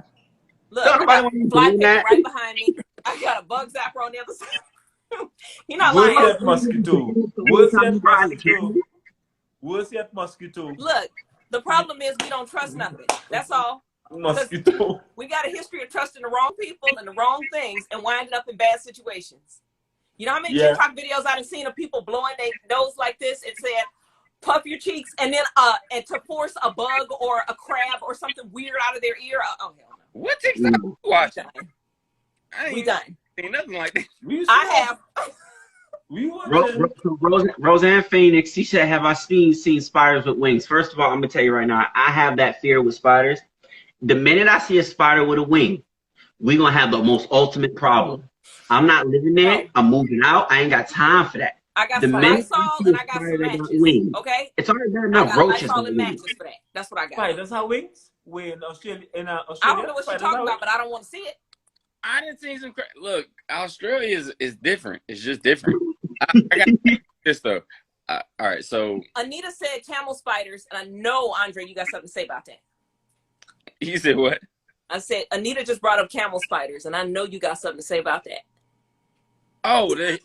look, Don't I nobody got want you fly doing paper that. right behind me. I got a bug zapper on the other side. You're not Worse lying. yet, mosquito. Worse yet, mosquito. Worse yet, mosquito. Look, the problem is we don't trust nothing. That's all. Mosquito. We got a history of trusting the wrong people and the wrong things and winding up in bad situations. You know how many TikTok videos I've seen of people blowing their nose like this and saying, puff your cheeks, and then and to force a bug or a crab or something weird out of their ear? Oh, hell no. What TikTok you watching? I ain't We done. seen nothing like that. I have. Roseanne Phoenix, she said, have I seen spiders with wings? First of all, I'm gonna tell you right now, I have that fear with spiders. The minute I see a spider with a wing, we're gonna have the most ultimate problem. I'm not living there. I'm moving out. I ain't got time for that. I got some Lysol and I got some matches. Okay? It's already bad I enough. got Roaches. Lysol and matches for that. That's what I got. Spiders have wings? In Australia, I don't know what you're talking about, but I don't want to see it. I didn't see some. Look, Australia is different. It's just different. I got this though. All right, so Anita said camel spiders, and I know Andre, you got something to say about that. you said what? I said Anita just brought up camel spiders, and I know you got something to say about that. Oh, they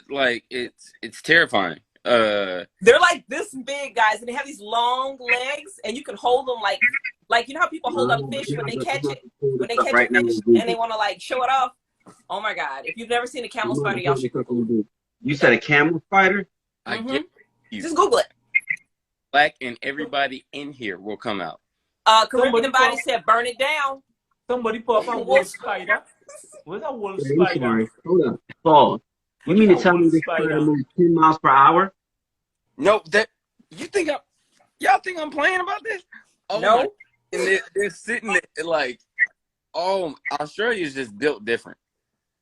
like it's terrifying. They're like this big, guys, and they have these long legs, and you can hold them like you know how people hold up fish when they catch it, a fish, and they want to like show it off. Oh my God! If you've never seen a camel spider, y'all should Google it. You said a camel spider? I get you. Just Google it. Black and everybody in here will come out. Caribbean Body said, burn it down. Somebody pop a wolf spider. What's a wolf spider? Hold on. Pause. You mean to tell me this spider moves 10 miles per hour? No, that you think y'all think I'm playing about this? Oh no. And they're sitting there like, oh, Australia is just built different.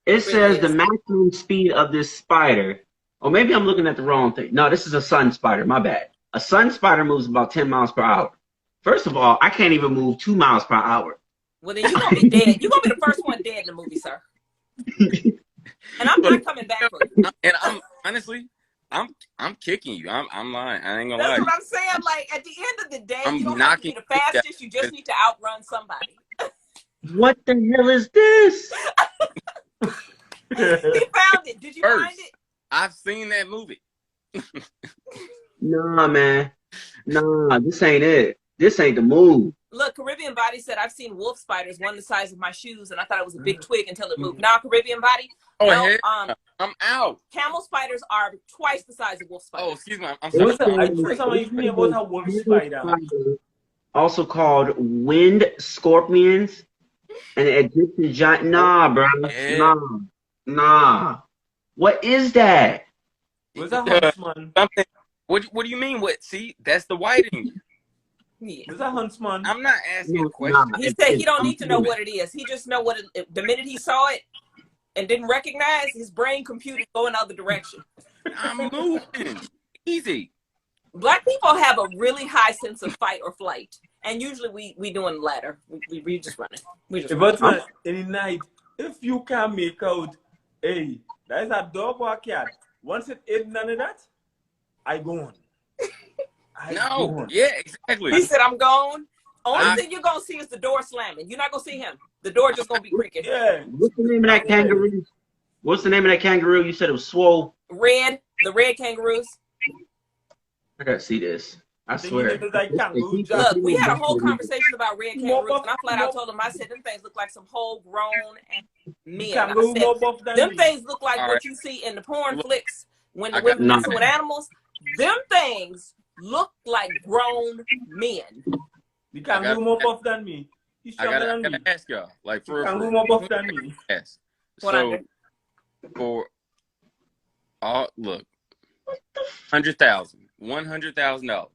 It says the maximum speed of this spider, or maybe I'm looking at the wrong thing. No, this is a sun spider. My bad. A sun spider moves about 10 miles per hour. First of all, I can't even move 2 miles per hour. Well, then you're going to be dead. You're going to be the first one dead in the movie, sir. And I'm not coming back for you. And I'm honestly, I'm kicking you. I'm lying. I ain't gonna lie. That's what I'm saying. Like, at the end of the day, I'm you don't have to be the fastest. You just need to outrun somebody. What the hell is this? He found it. Did you find it? I've seen that movie. Nah, man. Nah, this ain't it. This ain't the move. Look, Caribbean Body said, I've seen wolf spiders, one the size of my shoes, and I thought it was a big twig until it moved. Now, Caribbean Body, I'm out. Camel spiders are twice the size of wolf spiders. Oh, excuse me. I'm sorry. I told somebody about a wolf spider. Also called wind scorpions and Egyptian giant. Nah, bro. Yeah. Nah. What is that? What's a huntsman? What do you mean? What? See, that's the whiting. Yeah. What's a huntsman? I'm not asking a question. He said he don't need to know what it is. He just know what it, the minute he saw it and didn't recognize, his brain computed going the other direction. I'm moving. Easy. Black people have a really high sense of fight or flight. And usually we doing the latter. We just running. We just But man, in the night, if you can make out, hey, that is a dog or a cat. Once it ain't none of that, I go on. No. Yeah, exactly. He said, I'm gone. Only I- thing you're going to see is the door slamming. You're not going to see him. The door just going to be creaking. Yeah. What's the name of that kangaroo? What's the name of that kangaroo? You said it was swole. The red kangaroos. I gotta see this. I Then swear. you look like kangaroo Look, jack. Look, we had a whole conversation about red kangaroos, and I flat out told him, I said, them things look like some whole grown men. I Kangaroo said, more buff than them me. things look like All what right. you see in the porn flicks when the I got- women messing with animals. Them things look like grown men. The kangaroo more buff than me. He's I stronger gotta than me. ask y'all, like for Kangaroo real. more buff than me. Yes. What So I for all look, $100,000.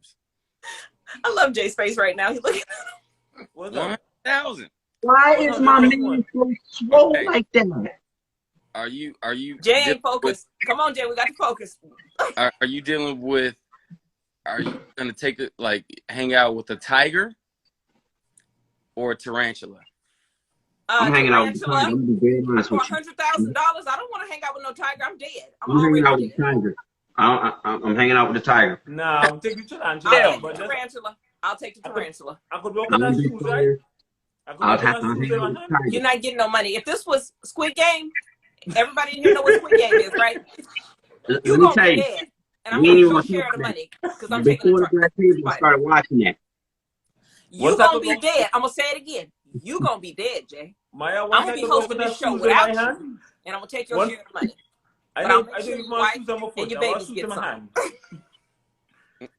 I love Jay's face right now. He's looking. What's up? 100,000. why is my man so swole like that? Are you Jay dealing ain't focused. Come on, Jay. We got to focus. are you dealing with? Are you gonna take it like hang out with a tiger or a tarantula? I'm hanging out with the tiger. I'm gonna be very honest For with you. $100,000, I don't want to hang out with no tiger. I'm dead. I'm hanging out with the tiger. I'm hanging out with the tiger. Nah, I'm taking the tarantula. I'll take the But that's- tarantula. I'll take the tarantula. I could walk I'm on gonna my be shoes, right? tiger. I could I'll walk on have my to shoes hang in out my with hand. the tiger. You're not getting no money. If this was Squid Game, everybody in here know what Squid Game is, right? Let You're me going to tell be you, dead. And I'm we going ain't to even your gonna share talk of the about money because I'm taking before the the black people started watching that. You're going to be dead. I'm going to say it again. You're going to be dead, Jay. Maya, I'm once going I to be could walk hosting with this that show shoes in my without you, hand. and I'm going to take your What? share of the money. I But I'll don't make sure need your my wife shoes on my and foot. your I want babies shoes get in my some. hand.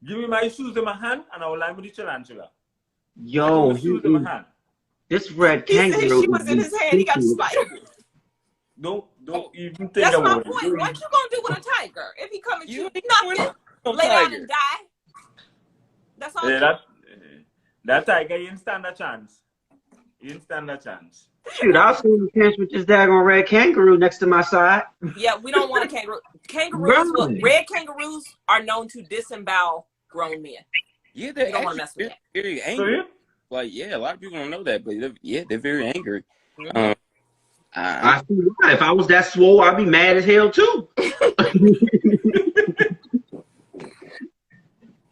Give me my shoes in my hand and I will line with the tarantula. Yo, Give me shoes in my hand. this red He said kangaroo she was in his hand. He got the spider. Don't even think That's my about point. it. What you going to do with a tiger? If he come at you, ain't nothing. doing no Lay down tiger. and die. That's all. Yeah, that tiger, he didn't stand a chance. He didn't stand a chance. Shoot, I'll see the chance with this daggone red kangaroo next to my side. Yeah, we don't want a kangaroo. Right. Red kangaroos are known to disembowel grown men. Yeah, You they're don't want to actually mess with that. very So, angry. yeah? Like, yeah, a lot of people don't know that, but they're very angry. Mhm. I see why. If I was that swole, I'd be mad as hell too.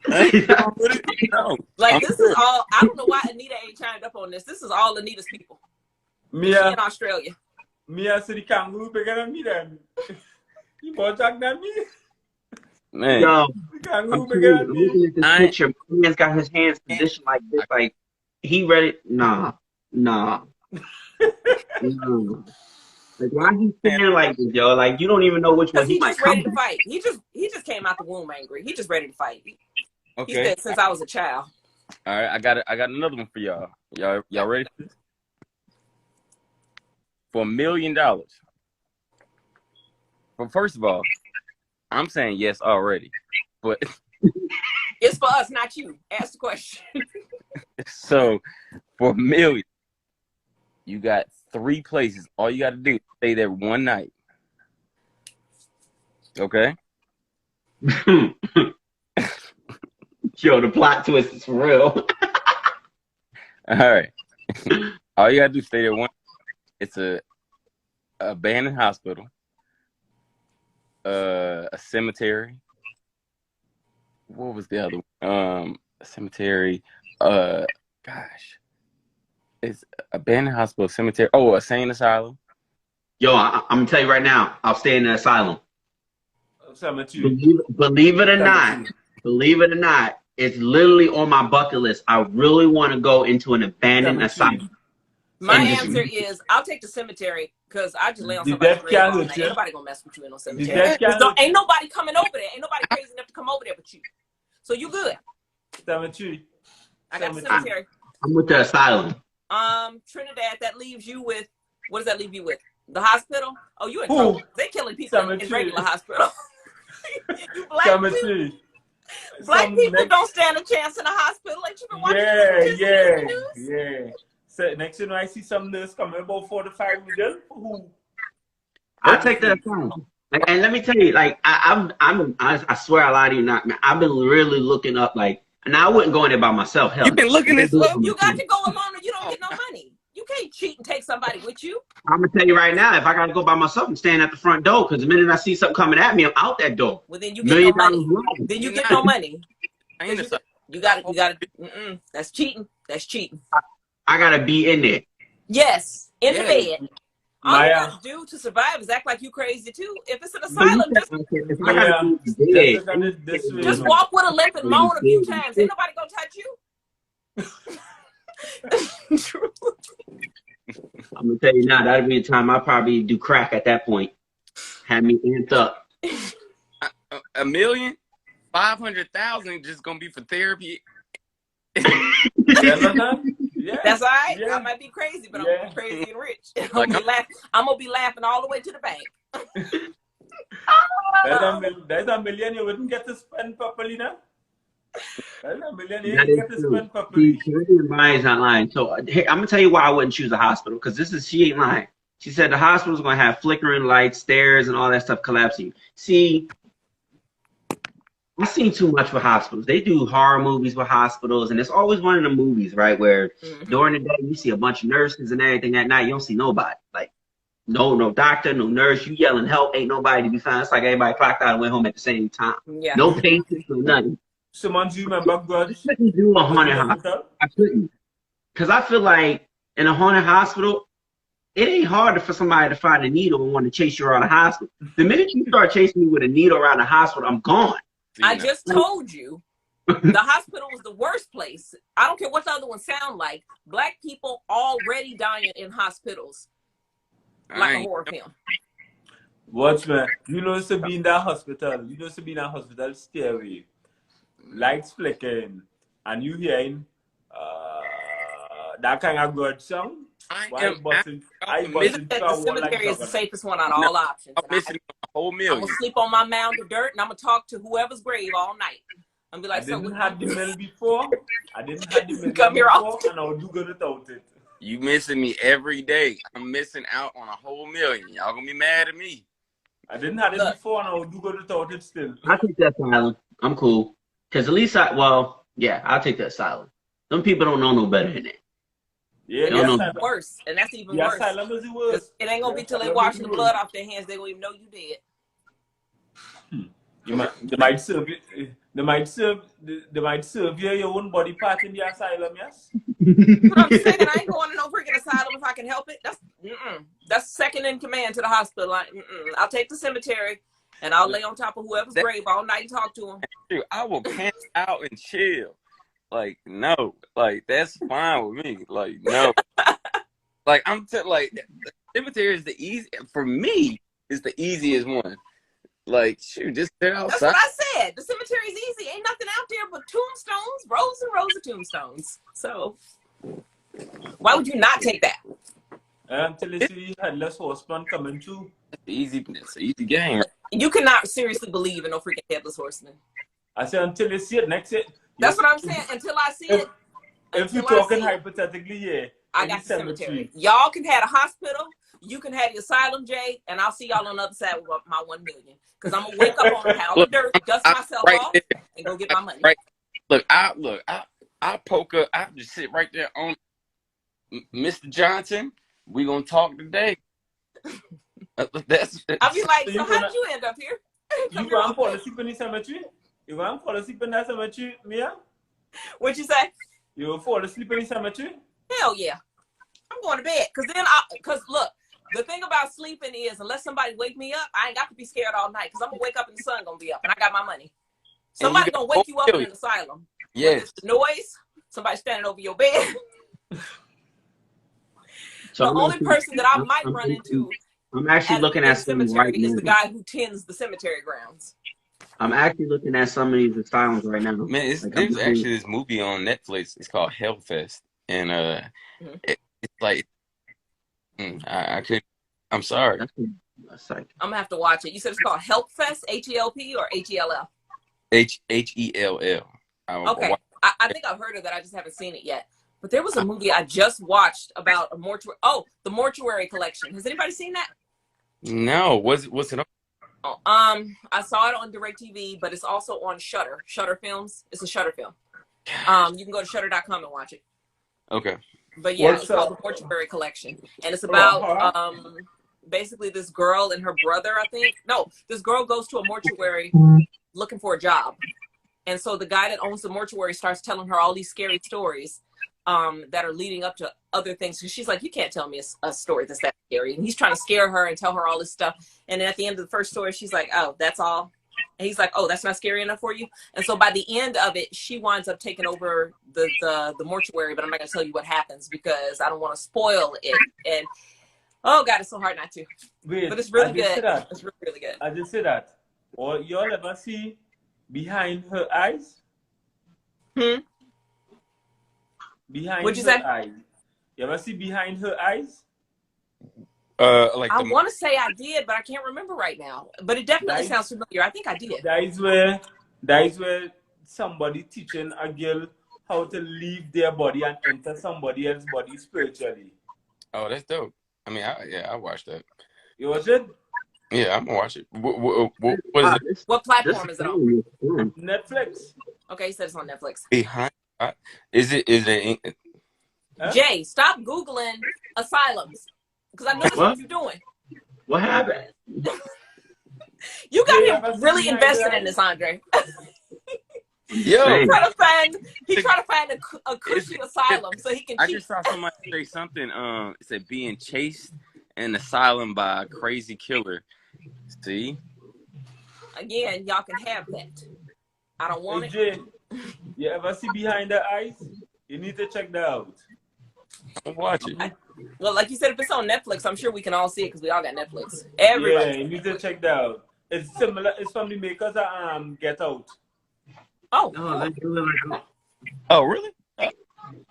No, Like, I'm this good. is all. I don't know why Anita ain't chimed up on this. This is all Anita's people. She in Australia. Mia said the kangaroo bigger than me then. He more jack than me. Man. Yo, The kangaroo I'm bigger than me. looking at this picture. My man's got his hands positioned like this, like he ready. Nah. Like why he standing like this, yo? Like you don't even know which one Because he he might just come ready to back. fight. He just came out the womb angry. He just ready to fight. He Okay. said since I was a child. All right, I got another one for y'all. Y'all ready? For $1 million. Well, first of all, I'm saying yes already. But It's for us, not you. Ask the question. so for $1 million, you got 3 places. All you got to do is stay there one night. Okay? Yo, the plot twist is for real. All right. All you got to do is stay there one. It's a abandoned hospital, a cemetery. What was the other one? A cemetery. Gosh. It's abandoned hospital, cemetery. Oh, a sane asylum. Yo, I'm gonna tell you right now, I'll stay in the asylum. Cemetery. Believe it or not, it's literally on my bucket list. I really want to go into an abandoned asylum. My And just- answer is I'll take the cemetery because I just lay on The somebody's death grave all can't night. hurt you. Ain't nobody gonna mess with you in no The cemetery. death can't hurt Ain't you. nobody coming over there. Ain't nobody crazy enough to come over there but you. So you good. Cemetery. I got the Cemetery. cemetery. I'm with the asylum. Trinidad, that leaves you with, what does that leave you with? The hospital? Oh, you in Who? trouble. They killing people in Cemetery. regular hospital. You black people, Cemetery. black Some people next- don't stand a chance in a hospital. Like you been watching this in the news? Yeah. So next thing I see some nurse coming about 45 million. Who? I'll take the asylum. Like, and let me tell you, like I swear I lie to you not, man. I've been really looking up, like, and I wouldn't go in there by myself. Hell, You've been looking this up? You got to go alone or you don't get no money. You can't cheat and take somebody with you. I'm gonna tell you right now, if I gotta go by myself, I'm staying at the front door because the minute I see something coming at me, I'm out that door. Well, then you get no money. Then you get no money. I ain't a You got to. That's cheating. That's cheating. I gotta be in there. Yes, in the bed. All you Maya, got to do to survive is act like you crazy too. If it's an But you asylum, said, if I gotta Maya, be let's dead, look at it this way, just man. walk with a limp and moan a few dead. times. Ain't nobody gonna touch you. True. I'm gonna tell you now, that'd be a time I probably do crack at that point. Have me amped up. $1,500,000 just gonna be for therapy. Yeah. That's all right. Yeah. I might be crazy, but I'm Yeah. gonna be crazy and rich. Like, I'm gonna be laughing all the way to the bank. There's a million you wouldn't get to spend properly now. There's a million you That didn't is get to true. spend properly. Caribbean Maya's not lying. So hey, I'm gonna tell you why I wouldn't choose a hospital, because she ain't lying. She said the hospital's gonna have flickering lights, stairs, and all that stuff collapsing. See, I've seen too much with hospitals. They do horror movies with hospitals, and it's always one of the movies, right, where during the day you see a bunch of nurses and everything. At night you don't see nobody. Like no doctor, no nurse. You yelling help, ain't nobody to be found. It's like everybody clocked out and went home at the same time. Yeah. No patients, no nothing. Someone do you remember Grudge? I couldn't do a haunted hospital. I couldn't. Because I feel like in a haunted hospital, it ain't hard for somebody to find a needle and want to chase you around the hospital. The minute you start chasing me with a needle around the hospital, I'm gone. I just told you the hospital was the worst place. I don't care what the other ones sound like. Black people already dying in hospitals. Like a horror film. Watch, man. You know, to be in that hospital. You know, to be in that hospital stairway. Lights flickering. And you hearing that kind of good song. The cemetery is the safest one out of all options. I'm missing a whole I'm million. gonna sleep on my mound of dirt and I'm gonna talk to whoever's grave all night. I'm be like, I didn't have the mill before. I didn't have the mill Come here before, often. and I'll do good without it. You missing me every day. I'm missing out on a whole million. Y'all gonna be mad at me. I didn't have it before, and I'll do good without it still. I'll take the asylum. I'm cool. Because at least I'll take the asylum. Some people don't know no better than that. Yeah, that's worse. And that's even worse. Asylum is the worst. It ain't gonna be till they wash the blood off their hands, they gonna even know you dead. They might serve you. They might serve you your own body part in the asylum, yes? I'm saying I ain't going to no freaking asylum if I can help it. That's second in command to the hospital. I'll take the cemetery and I'll lay on top of whoever's grave all night and talk to them. Dude, I will camp out and chill. Like, no, like that's fine with me. Like, no, like like the cemetery is the easy for me. Is the easiest one. Like, shoot, just sit outside. That's what I said. The cemetery is easy. Ain't nothing out there but tombstones, rows and rows of tombstones. So, why would you not take that? Until you see headless horseman coming through. It's an easy game. You cannot seriously believe in no freaking headless horseman. I said until you see it next year. That's what I'm saying. Until I see it. If you're talking hypothetically, yeah. I got the cemetery. Y'all can have a hospital. You can have the asylum, Jay, and I'll see y'all on the other side with my 1 million. Because I'm gonna wake up on a pile of dirt, dust myself off, and go get my money. Right. I poke up. I just sit right there on Mr. Johnson. We gonna talk today. I'll be like, so how did you end up here? You want to fall asleep in the cemetery? You want to fall asleep in that cemetery, Mia? What'd you say? You will fall asleep in the cemetery? Hell yeah. I'm going to bed. Because look, the thing about sleeping is unless somebody wake me up, I ain't got to be scared all night because I'm going to wake up and the sun going to be up and I got my money. Somebody going to wake you up in an asylum. Yes. The noise, somebody standing over your bed. So the only person that I might run into I'm actually looking at some right now. is the guy who tends the cemetery grounds. I'm actually looking at some of these asylums right now. Man, there's actually this movie on Netflix. It's called Hellfest. And it's like I couldn't. I'm sorry. I'm gonna have to watch it. You said it's called Hellfest, H-E-L-P or H-E-L-F? H-E-L-L. Okay, I think I've heard of that. I just haven't seen it yet. But there was a movie I just watched about a mortuary. Oh, the Mortuary Collection. Has anybody seen that? No. What's it on? Oh, I saw it on DirecTV, but it's also on Shudder. Shudder Films. It's a Shudder film. You can go to Shudder.com and watch it. Okay. But yeah, it's called the Mortuary Collection, and it's about basically this girl and her brother. I think this girl goes to a mortuary looking for a job, And so the guy that owns the mortuary starts telling her all these scary stories that are leading up to other things. So she's like, you can't tell me a story that's that scary. And he's trying to scare her and tell her all this stuff. And then at the end of the first story, she's like, oh, that's all. And he's like, oh, that's not scary enough for you. And so by the end of it, she winds up taking over the mortuary. But I'm not going to tell you what happens because I don't want to spoil it. And oh, God, it's so hard not to. Wait, but it's really good. That. It's really, really good. I just say that. Or y'all ever see Behind Her Eyes? Behind What'd you Her say? Eyes. You ever see Behind Her Eyes? Like I want to say I did, but I can't remember right now. But it definitely sounds familiar. I think I did. That is where somebody teaching a girl how to leave their body and enter somebody else's body spiritually. Oh, that's dope. I mean, I watched that. You watch it? Yeah, I'm gonna watch it. What is it? What platform is it on? Netflix. Okay, you said it's on Netflix. Behind? Is it? Huh? Jay, stop Googling asylums because I know that's what you're doing. What happened? You got him really invested in this, Andre. Yo, He try to find a cushy asylum so he can. I just saw somebody say something. It said being chased in an asylum by a crazy killer. See? Again, y'all can have that. I don't want it. Jay, you ever see Behind the Eyes? You need to check that out. I'll watch it. Well, like you said, if it's on Netflix, I'm sure we can all see it because we all got Netflix. Everybody. Yeah, you need to check that out. It's similar. It's from the makers of Get Out. Oh. Oh, really?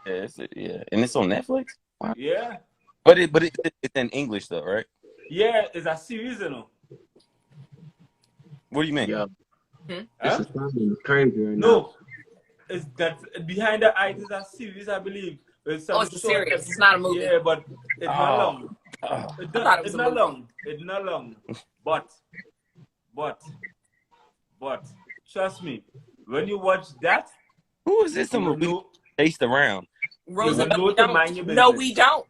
Yeah, and it's on Netflix. Wow. Yeah. But it's in English though, right? Yeah, it's a series, you know. What do you mean? Yeah. Huh? This is crazy right now. No, it's that Behind the Eyes is a series, I believe. It's a series. It's not a movie. Yeah, but it's not long. It's not long. It's not long. But trust me, when you watch that, Who is this? Someone we chased around. Rosa, no, we don't.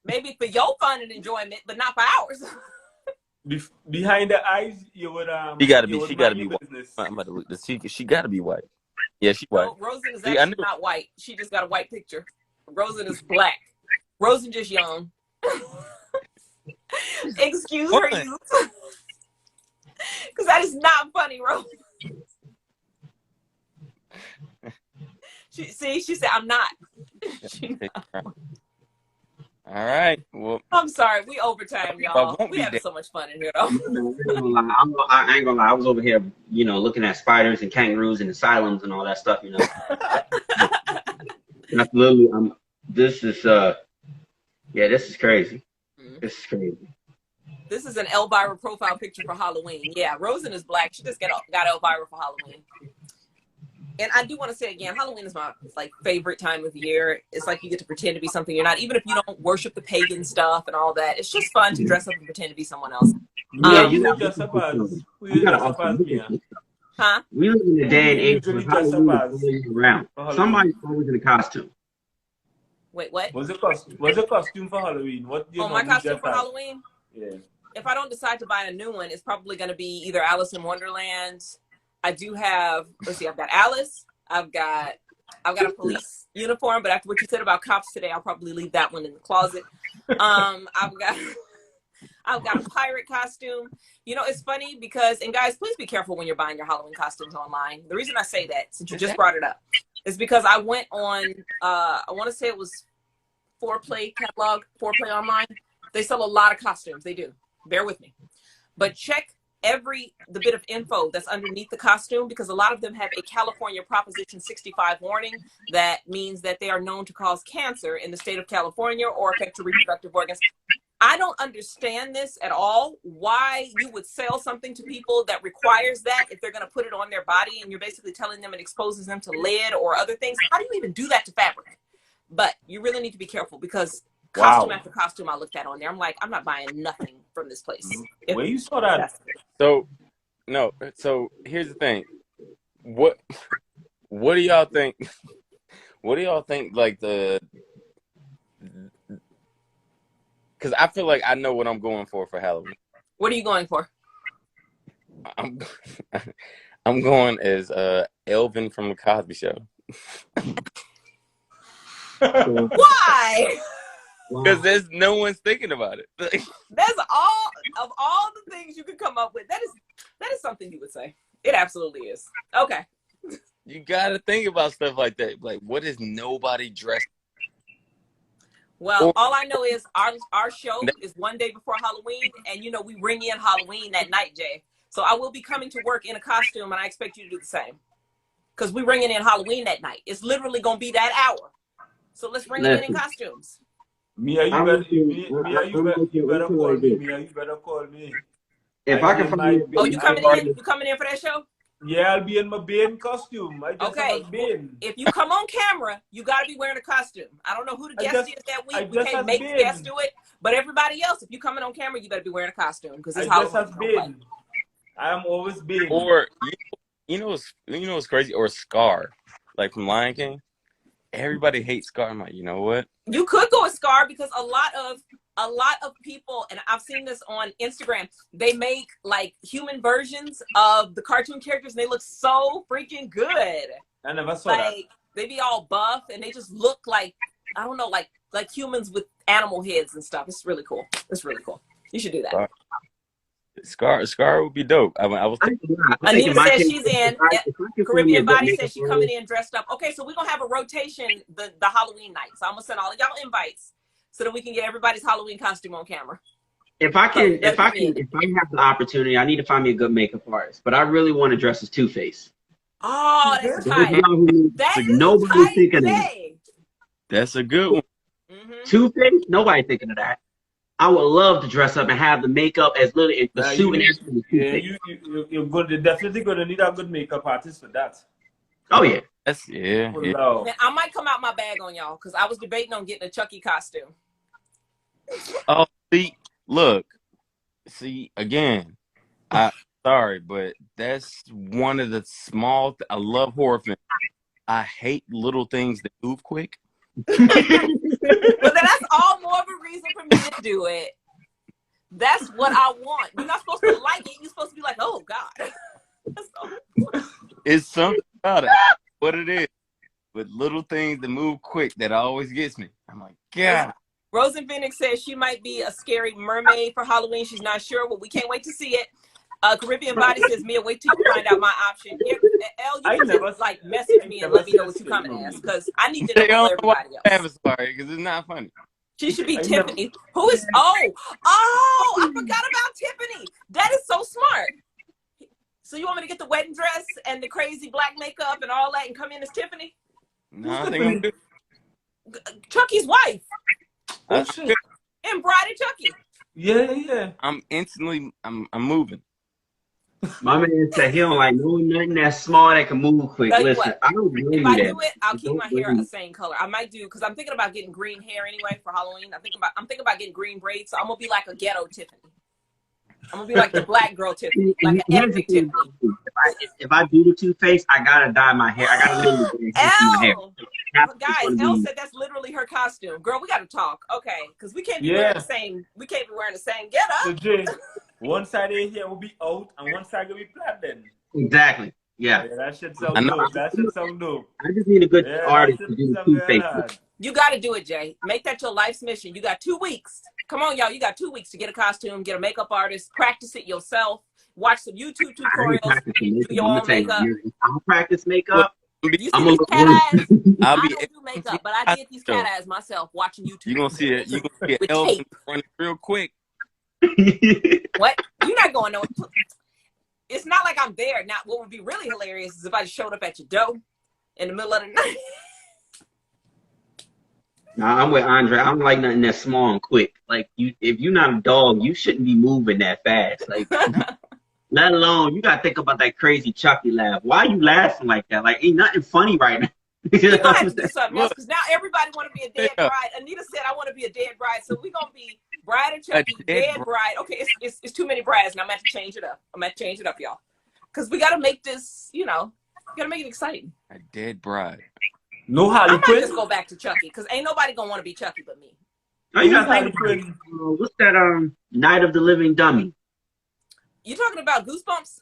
Maybe for your fun and enjoyment, but not for ours. Behind the Eyes, you would She gotta be white. Business. I'm about to look. She gotta be white. Yeah, she white. No, Rosen is actually not white. She just got a white picture. Rosen is black. Rosen just young. Excuse her youth. Because that is not funny, Rosen. She said, I'm not. All right. Well, I'm sorry. We overtime, y'all. We having so much fun in here, though. I ain't gonna lie. I was over here, looking at spiders and kangaroos and asylums and all that stuff, That's literally, this is crazy. This is crazy. This is an Elvira profile picture for Halloween. Yeah, Rosen is black. She just got Elvira for Halloween. And I do want to say again, Halloween is my favorite time of the year. It's like you get to pretend to be something you're not, even if you don't worship the pagan stuff and all that. It's just fun to dress up and pretend to be someone else. Yeah, you dress up as Huh? We live in a day and age where Halloween is always around. Somebody's always in a costume. Wait, what? What's the costume for Halloween? What do you my costume for Halloween? Yeah. If I don't decide to buy a new one, it's probably going to be either Alice in Wonderland. I do have, let's see, I've got Alice. I've got a police uniform, but after what you said about cops today, I'll probably leave that one in the closet. I've got a pirate costume. It's funny because, and guys, please be careful when you're buying your Halloween costumes online. The reason I say that, since you just brought it up, is because I went on, I want to say it was Foreplay catalog, Foreplay online. They sell a lot of costumes. They do. Bear with me. But check the bit of info that's underneath the costume, because a lot of them have a California Proposition 65 warning that means that they are known to cause cancer in the state of California or affect your reproductive organs. I don't understand this at all, why you would sell something to people that requires that if they're going to put it on their body, and you're basically telling them it exposes them to lead or other things. How do you even do that to fabric? But you really need to be careful, because costume after costume I looked at on there, I'm like, I'm not buying nothing from this place. Where you saw that? So here's the thing. What do y'all think? What do y'all think? Like because I feel like I know what I'm going for Halloween. What are you going for? I'm going as Elvin from the Cosby Show. So, Why? Because there's no one's thinking about it. That's all the things you could come up with. That is something you would say. It absolutely is. Okay. You gotta think about stuff like that. Like, what is nobody dressed? Well, all I know is our show is one day before Halloween, and we ring in Halloween that night, Jay. So I will be coming to work in a costume, and I expect you to do the same. Because we're ringing in Halloween that night. It's literally gonna be that hour. So let's ring it in costumes. Mia, you better call me. Mia, you better call me. If I can find Oh, you coming in? You coming in for that show? Yeah, I'll be in my Bane costume. Okay. If you come on camera, you got to be wearing a costume. I don't know who the guest is that week. We can't make the guest do it. But everybody else, if you coming on camera, you better be wearing a costume because it's Halloween. I am always Bane. Or you know what's crazy? Or Scar, like from Lion King. Everybody hates Scar. I'm like, you know what? You could go with Scar because a lot of people, and I've seen this on Instagram, they make like human versions of the cartoon characters and they look so freaking good. I never saw that. They be all buff and they just look like, I don't know, like humans with animal heads and stuff. It's really cool. It's really cool. You should do that. Scar would be dope. I was thinking. Anita says she's in. Caribbean Body says she's coming in dressed up. Okay, so we're gonna have a rotation the Halloween night. So I'm gonna send all of y'all invites so that we can get everybody's Halloween costume on camera. If I have the opportunity, I need to find me a good makeup artist. But I really want to dress as Two-Face. Oh, that's tight. Nobody's thinking of that. That's a good one. Two-Face, nobody thinking of that. I would love to dress up and have the makeup as little as the suit and everything. You're definitely going to need a good makeup artist for that. Oh, yeah. Yeah. Man, I might come out my bag on y'all because I was debating on getting a Chucky costume. Oh, see, again, sorry, but that's one of the small. I love horror films. I hate little things that move quick. But that's all more of a reason for me to do it. That's what I want. You're not supposed to like it. You're supposed to be like, oh God. It's something about it. What it is. But little things that move quick that always gets me. I'm like, God. Rosen Phoenix says she might be a scary mermaid for Halloween. She's not sure. Well, we can't wait to see it. Caribbean Body says, Mia, wait till you find out my option. Elle, you can just like message me and let me know what you coming as because I need to know everybody else. Sorry, because it's not funny. She should be Tiffany. Who is? I forgot about Tiffany. That is so smart. So you want me to get the wedding dress and the crazy black makeup and all that and come in as Tiffany? No, I think I'm good. Chucky's wife. Oh shit. And Bride of Chucky. Yeah. I'm moving. My man said he don't like nothing that's small that can move quick. Listen, I don't believe if I that. do it, I'll keep my hair the same color. I might do because I'm thinking about getting green hair anyway for Halloween. I'm thinking about getting green braids, so I'm gonna be like a ghetto Tiffany. I'm gonna be like the black girl Tiffany, like an epic Tiffany. If I do the Two-Face, I gotta dye my hair. I gotta literally my hair. Guys, Elle said that's literally her costume. Girl, we gotta talk, okay? Because we can't be wearing the same. We can't be wearing the same get up. So Jay, one side of here will be out, and one side will be flat. Then exactly. Yeah. That should sound dope. I just need a good artist to do the Two-Face. You got to do it, Jay. Make that your life's mission. You got 2 weeks. Come on, y'all. You got 2 weeks to get a costume, get a makeup artist, practice it yourself, watch some YouTube tutorials, do your own makeup. I'll practice makeup. You see these cat eyes? I don't do makeup, but I did these cat eyes myself watching YouTube. You're going to see it. You're going to get Elvis running real quick. What? You're not going nowhere. It's not like I'm there. Now, what would be really hilarious is if I just showed up at your door in the middle of the night. Nah, I'm with Andre. I don't like nothing that's small and quick. Like if you're not a dog, you shouldn't be moving that fast. Like, let alone you gotta think about that crazy Chucky laugh. Why are you laughing like that? Like, ain't nothing funny right now. You're gonna have to do something else because now everybody want to be a dead bride. Anita said, "I want to be a dead bride," so we're gonna be Bride and Chucky, dead bride. Okay, it's too many brides, and I'm gonna have to change it up. Y'all, because we gotta make this. We gotta make it exciting. A dead bride. No Harley I might Quinn. just go back to Chucky because ain't nobody gonna want to be Chucky but me. Oh, you gotta think about what's that? Night of the Living Dummy. You talking about Goosebumps?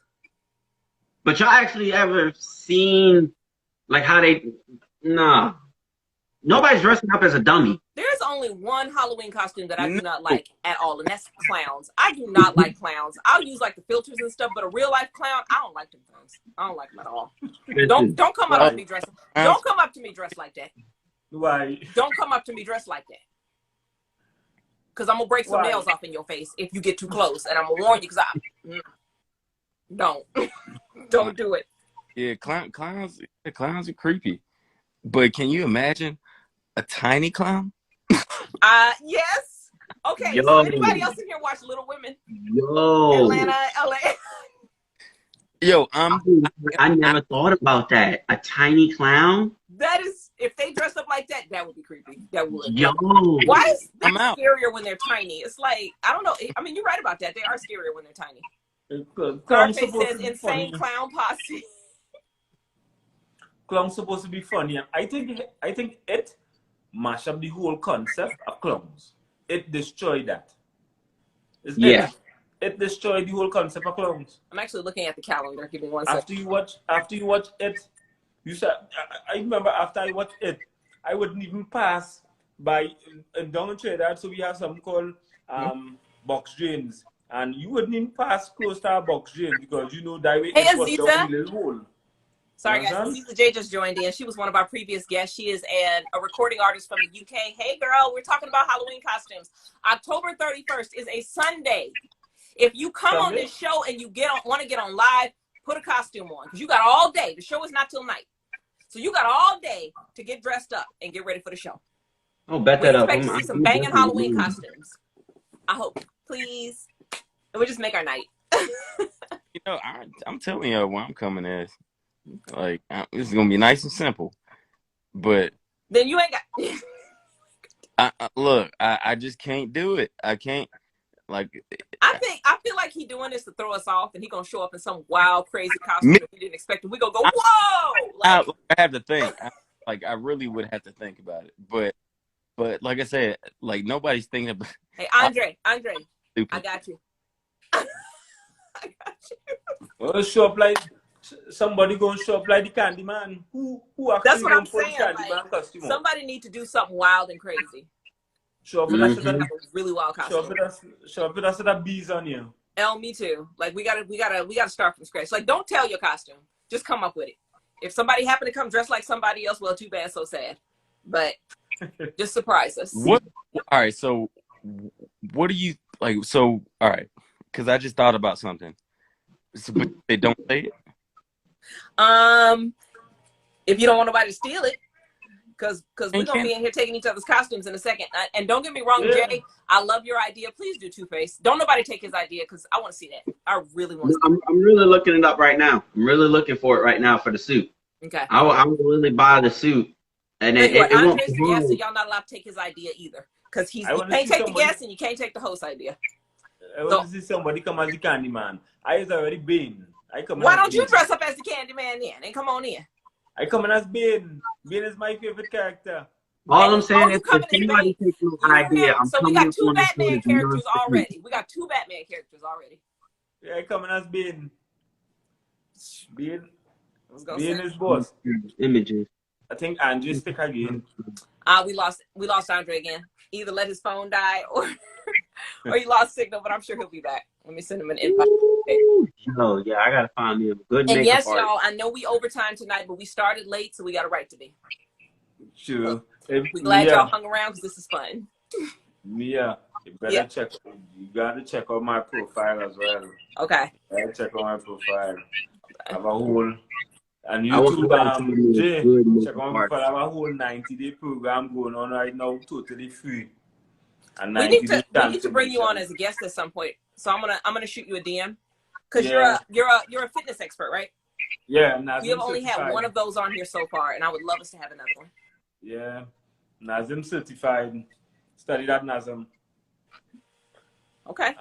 But y'all actually ever seen like how they? Nah, nobody's dressing up as a dummy. There's only one Halloween costume that I do No. not like at all, and that's clowns. I do not like clowns. I'll use like the filters and stuff, but a real life clown, I don't like them things. I don't like them at all. Don't come up to me dressed. Don't come up to me dressed like that. Why? Don't come up to me dressed like that. Cause I'm gonna break some nails off in your face if you get too close, and I'm gonna warn you. Cause don't do it. Yeah, clowns are creepy. But can you imagine a tiny clown? Yes. Okay. Yo. So anybody else in here watch Little Women? Yo, Atlanta, LA. Yo, I never thought about that. A tiny clown. That is, if they dress up like that, that would be creepy. That would. Yo, Why is that I'm out. scarier when they're tiny? It's like, I don't know. I mean, you're right about that. They are scarier when they're tiny. Clown's Scarface supposed says to be insane funny. clown posse. Clown's supposed to be funny, and I think it mash up the whole concept of clowns. It destroyed that. Yeah. It destroyed the whole concept of clowns. I'm actually looking at the calendar. Give me one second. After you watch it, you said I remember after I watched it, I wouldn't even pass by down in Trinidad, so we have something called box drains. And you wouldn't even pass close to our box drain because you know that way Hey, it was Aziza. down the little hole. Sorry, guys. Aziza J just joined in. She was one of our previous guests. She is a recording artist from the UK. Hey, girl, we're talking about Halloween costumes. October 31st is a Sunday. If you come on this show and you want to get on live, put a costume on because you got all day. The show is not till night. So you got all day to get dressed up and get ready for the show. Oh, bet that up. We expect to see some banging Halloween costumes. I hope. Please. And we just make our night. You know, I'm telling you where I'm coming as. Like, this is gonna be nice and simple, but then you ain't got. Look, I just can't do it. I can't. Like, I feel like he doing this to throw us off, and he gonna show up in some wild, crazy costume that we didn't expect. And we gonna go, whoa! Like, I have to think. I really would have to think about it. But like I said, like nobody's thinking about. Hey, Andre, stupid. I got you. I got you. Well, show up like somebody gonna show up like the Candyman. Who actually? That's what I'm put saying. the Candyman Like, costume on? somebody need to do something wild and crazy. Show up with that really wild costume. Show up with that bees on you. Me too. Like we gotta start from scratch. Like, don't tell your costume. Just come up with it. If somebody happened to come dressed like somebody else, well, too bad, so sad. But just surprise us. What? All right. So, what do you like? So, all right, because I just thought about something. So, but they don't say it. If you don't want nobody to steal it, because we're gonna be in here taking each other's costumes in a second. And don't get me wrong, Jay, I love your idea. Please do Two-Face. Don't nobody take his idea because I want to see that. I really want to. I'm really looking it up right now. I'm really looking for it right now for the suit. Okay. I will really buy the suit. And Andre's the guest, so y'all not allowed to take his idea either. Because you can't take the guest and you can't take the host idea. I want to see somebody come as the Candyman. I is already Bane. Why don't you dress up as the Candyman then? And come on in. I come in as Bane. Bane is my favorite character. All I'm saying is if anybody takes my idea, I'm so we got two Batman characters already. Yeah, I come in as Bane. Bane is boss. Images. I think Andrew stick again. We lost Andre again. Either let his phone die or he lost signal, but I'm sure he'll be back. Let me send him an invite. Oh yeah, I gotta find me a good makeup And yes, artist. y'all, I know we overtime tonight, but we started late, so we got a right to be. Sure. We're glad y'all hung around because this is fun. Mia, you better check. You gotta check out my profile as well. Okay. You gotta check out my profile. I have a whole and YouTube. Jay, check out my profile. I have a whole 90-day program going on right now, totally free. And we need to bring you on as a guest at some point. So I'm gonna shoot you a DM because you're a fitness expert, right? Yeah, we have only had one of those on here so far, and I would love us to have another one. Yeah, NASM certified. Studied at NASM. Okay.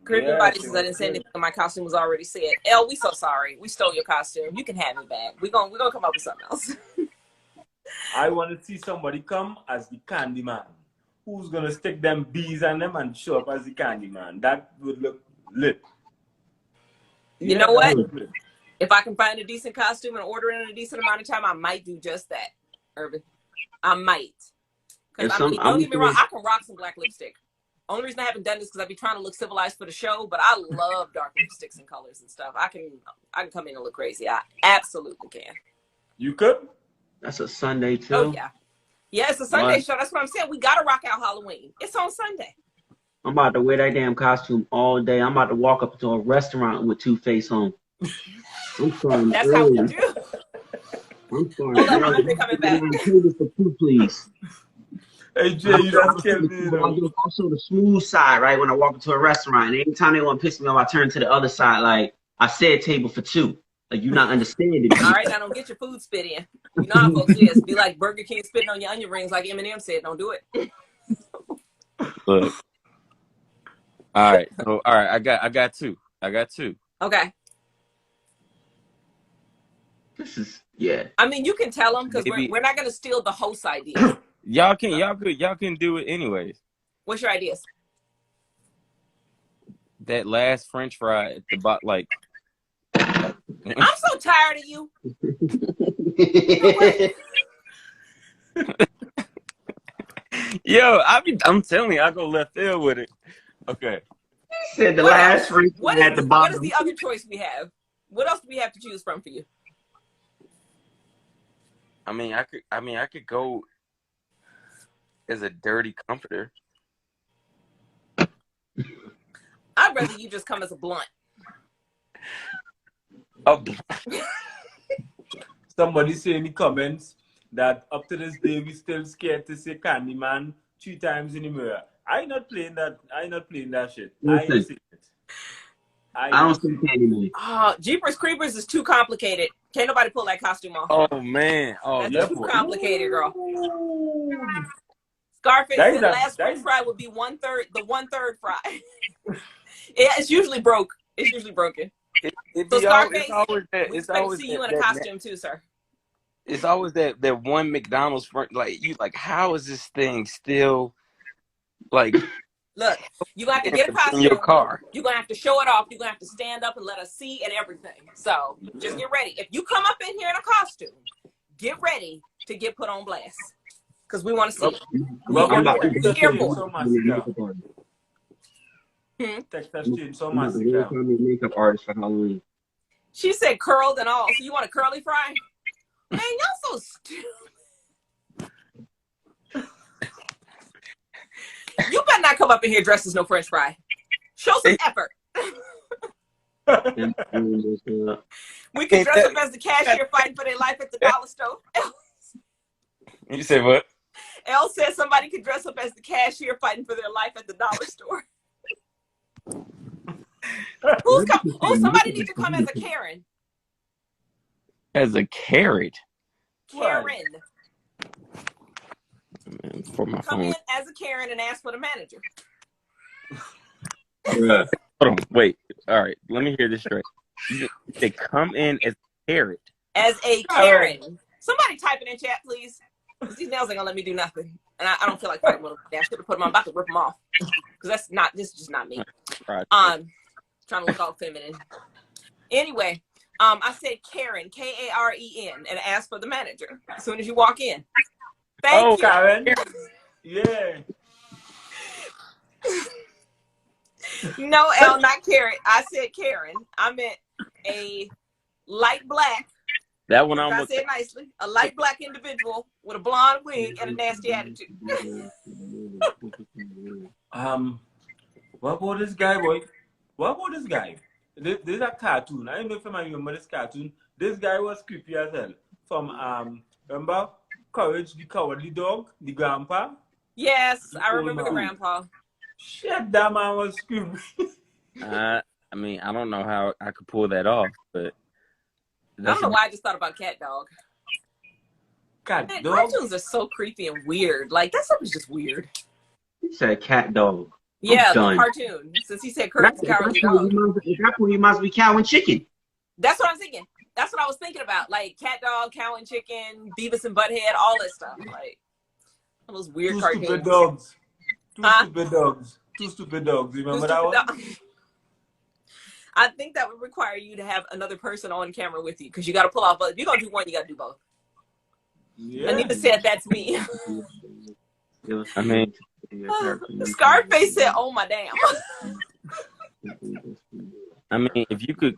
Everybody says I didn't say anything. My costume was already said. Elle, we so sorry. We stole your costume. You can have it back. We're gonna come up with something else. I want to see somebody come as the Candyman. Who's gonna stick them bees on them and show up as the Candyman? That would look lit. You know what? If I can find a decent costume and order it in a decent amount of time, I might do just that, Irvin. I might. Because I mean, don't get me wrong, I can rock some black lipstick. Only reason I haven't done this because I be trying to look civilized for the show, but I love dark lipsticks and colors and stuff. I can come in and look crazy. I absolutely can. You could? That's a Sunday too. Oh yeah. Yeah, it's a Sunday show. That's what I'm saying. We gotta rock out Halloween. It's on Sunday. I'm about to wear that damn costume all day. I'm about to walk up to a restaurant with Two-Face on. I'm starting That's early. how we do. I'm starting Hold early. on, they're coming back. For two, please. Hey, Jay, you just killed me, though. I'll show the smooth side, right, when I walk into a rrestaurant. And anytime they want to piss me off, I turn to the other side, like, I said table for two. Like, you're not understanding. All right, now don't get your food spit in. You know how folks is. Be like Burger King spitting on your onion rings like Eminem said. Don't do it. Look. All right. So, all right. I got two. Okay. This is, yeah. I mean, you can tell them because we're not going to steal the host idea. Y'all can do it anyways. What's your ideas? That last French fry at the bottom, like. I'm so tired of you. Yo, I'm telling you, I go left field with it. Okay. He said the last French fry at the bottom. What is the other choice we have? What else do we have to choose from for you? I mean, I could go as a dirty comforter. I'd rather you just come as a blunt. Somebody say in the comments that up to this day we still scared to say Candyman 3 times in the mirror. I not playing that shit. I ain't seen it. I don't see Candyman. Oh, Jeepers Creepers is too complicated. Can't nobody pull that costume off. Oh man. Oh, that's too complicated, girl. Scarface said last French fry would be the 1/3 fry. Yeah, it's usually broke. It's usually broken. So Scarface, it's always see you in a costume too, sir. It's always that one McDonald's front, like how is this thing still like? Look, you have to get a costume in your car. You're gonna have to show it off. You're gonna have to stand up and let us see and everything. So just get ready. If you come up in here in a costume, get ready to get put on blast because we want to see it. Well, I'm about the airport. Makeup artist for Halloween. She said curled and all. So you want a curly fry? Man, y'all so stupid. You better not come up in here dressed as no French fry. Show some effort. We can dress up as the cashier fighting for their life at the dollar store. You say what? Elle said somebody could dress up as the cashier fighting for their life at the dollar store. Somebody needs to come as a Karen. As a carrot? Karen. For my come phone. in as a Karen and ask for the manager. Hold on, wait. All right, let me hear this straight. They come in as a carrot. As a Karen. Somebody type it in chat, please. Because these nails ain't gonna let me do nothing. And I don't feel like fighting with them. I should have put them on. I'm about to rip them off. Because this is just not me. Right. Trying to look all feminine. Anyway, I said Karen, Karen, and asked for the manager as soon as you walk in. Thank you. Karen. Yeah. No, L, not Karen. I said Karen. I meant a light black. That one I said nicely. A light black individual with a blonde wig and a nasty attitude. What about this guy, boy? What about this guy? There's a cartoon. I don't know if you remember this cartoon. This guy was creepy as hell. From remember Courage the Cowardly Dog, the grandpa? Yes, I remember the grandpa. Shit, that man was creepy. I mean, I don't know how I could pull that off, but I don't know why I just thought about Cat Dog. Cat Man, Dog? cartoons are so creepy and weird. Like, that stuff is just weird. He said cat dog. Yeah, the cartoon. Since he said Courage the Cowardly Dog. At that point, you must be cow and chicken. That's what I'm thinking. That's what I was thinking about. Like, Cat Dog, Cow and Chicken, Beavis and Butthead, all that stuff. Like, all those weird cartoons. Stupid dogs. Two stupid dogs. You remember that one? I think that would require you to have another person on camera with you because you got to pull off both. If you're gonna do one, you got to do both. Yeah. Anita said that's me. I mean, Scarface said, "Oh my damn." I mean, if you could,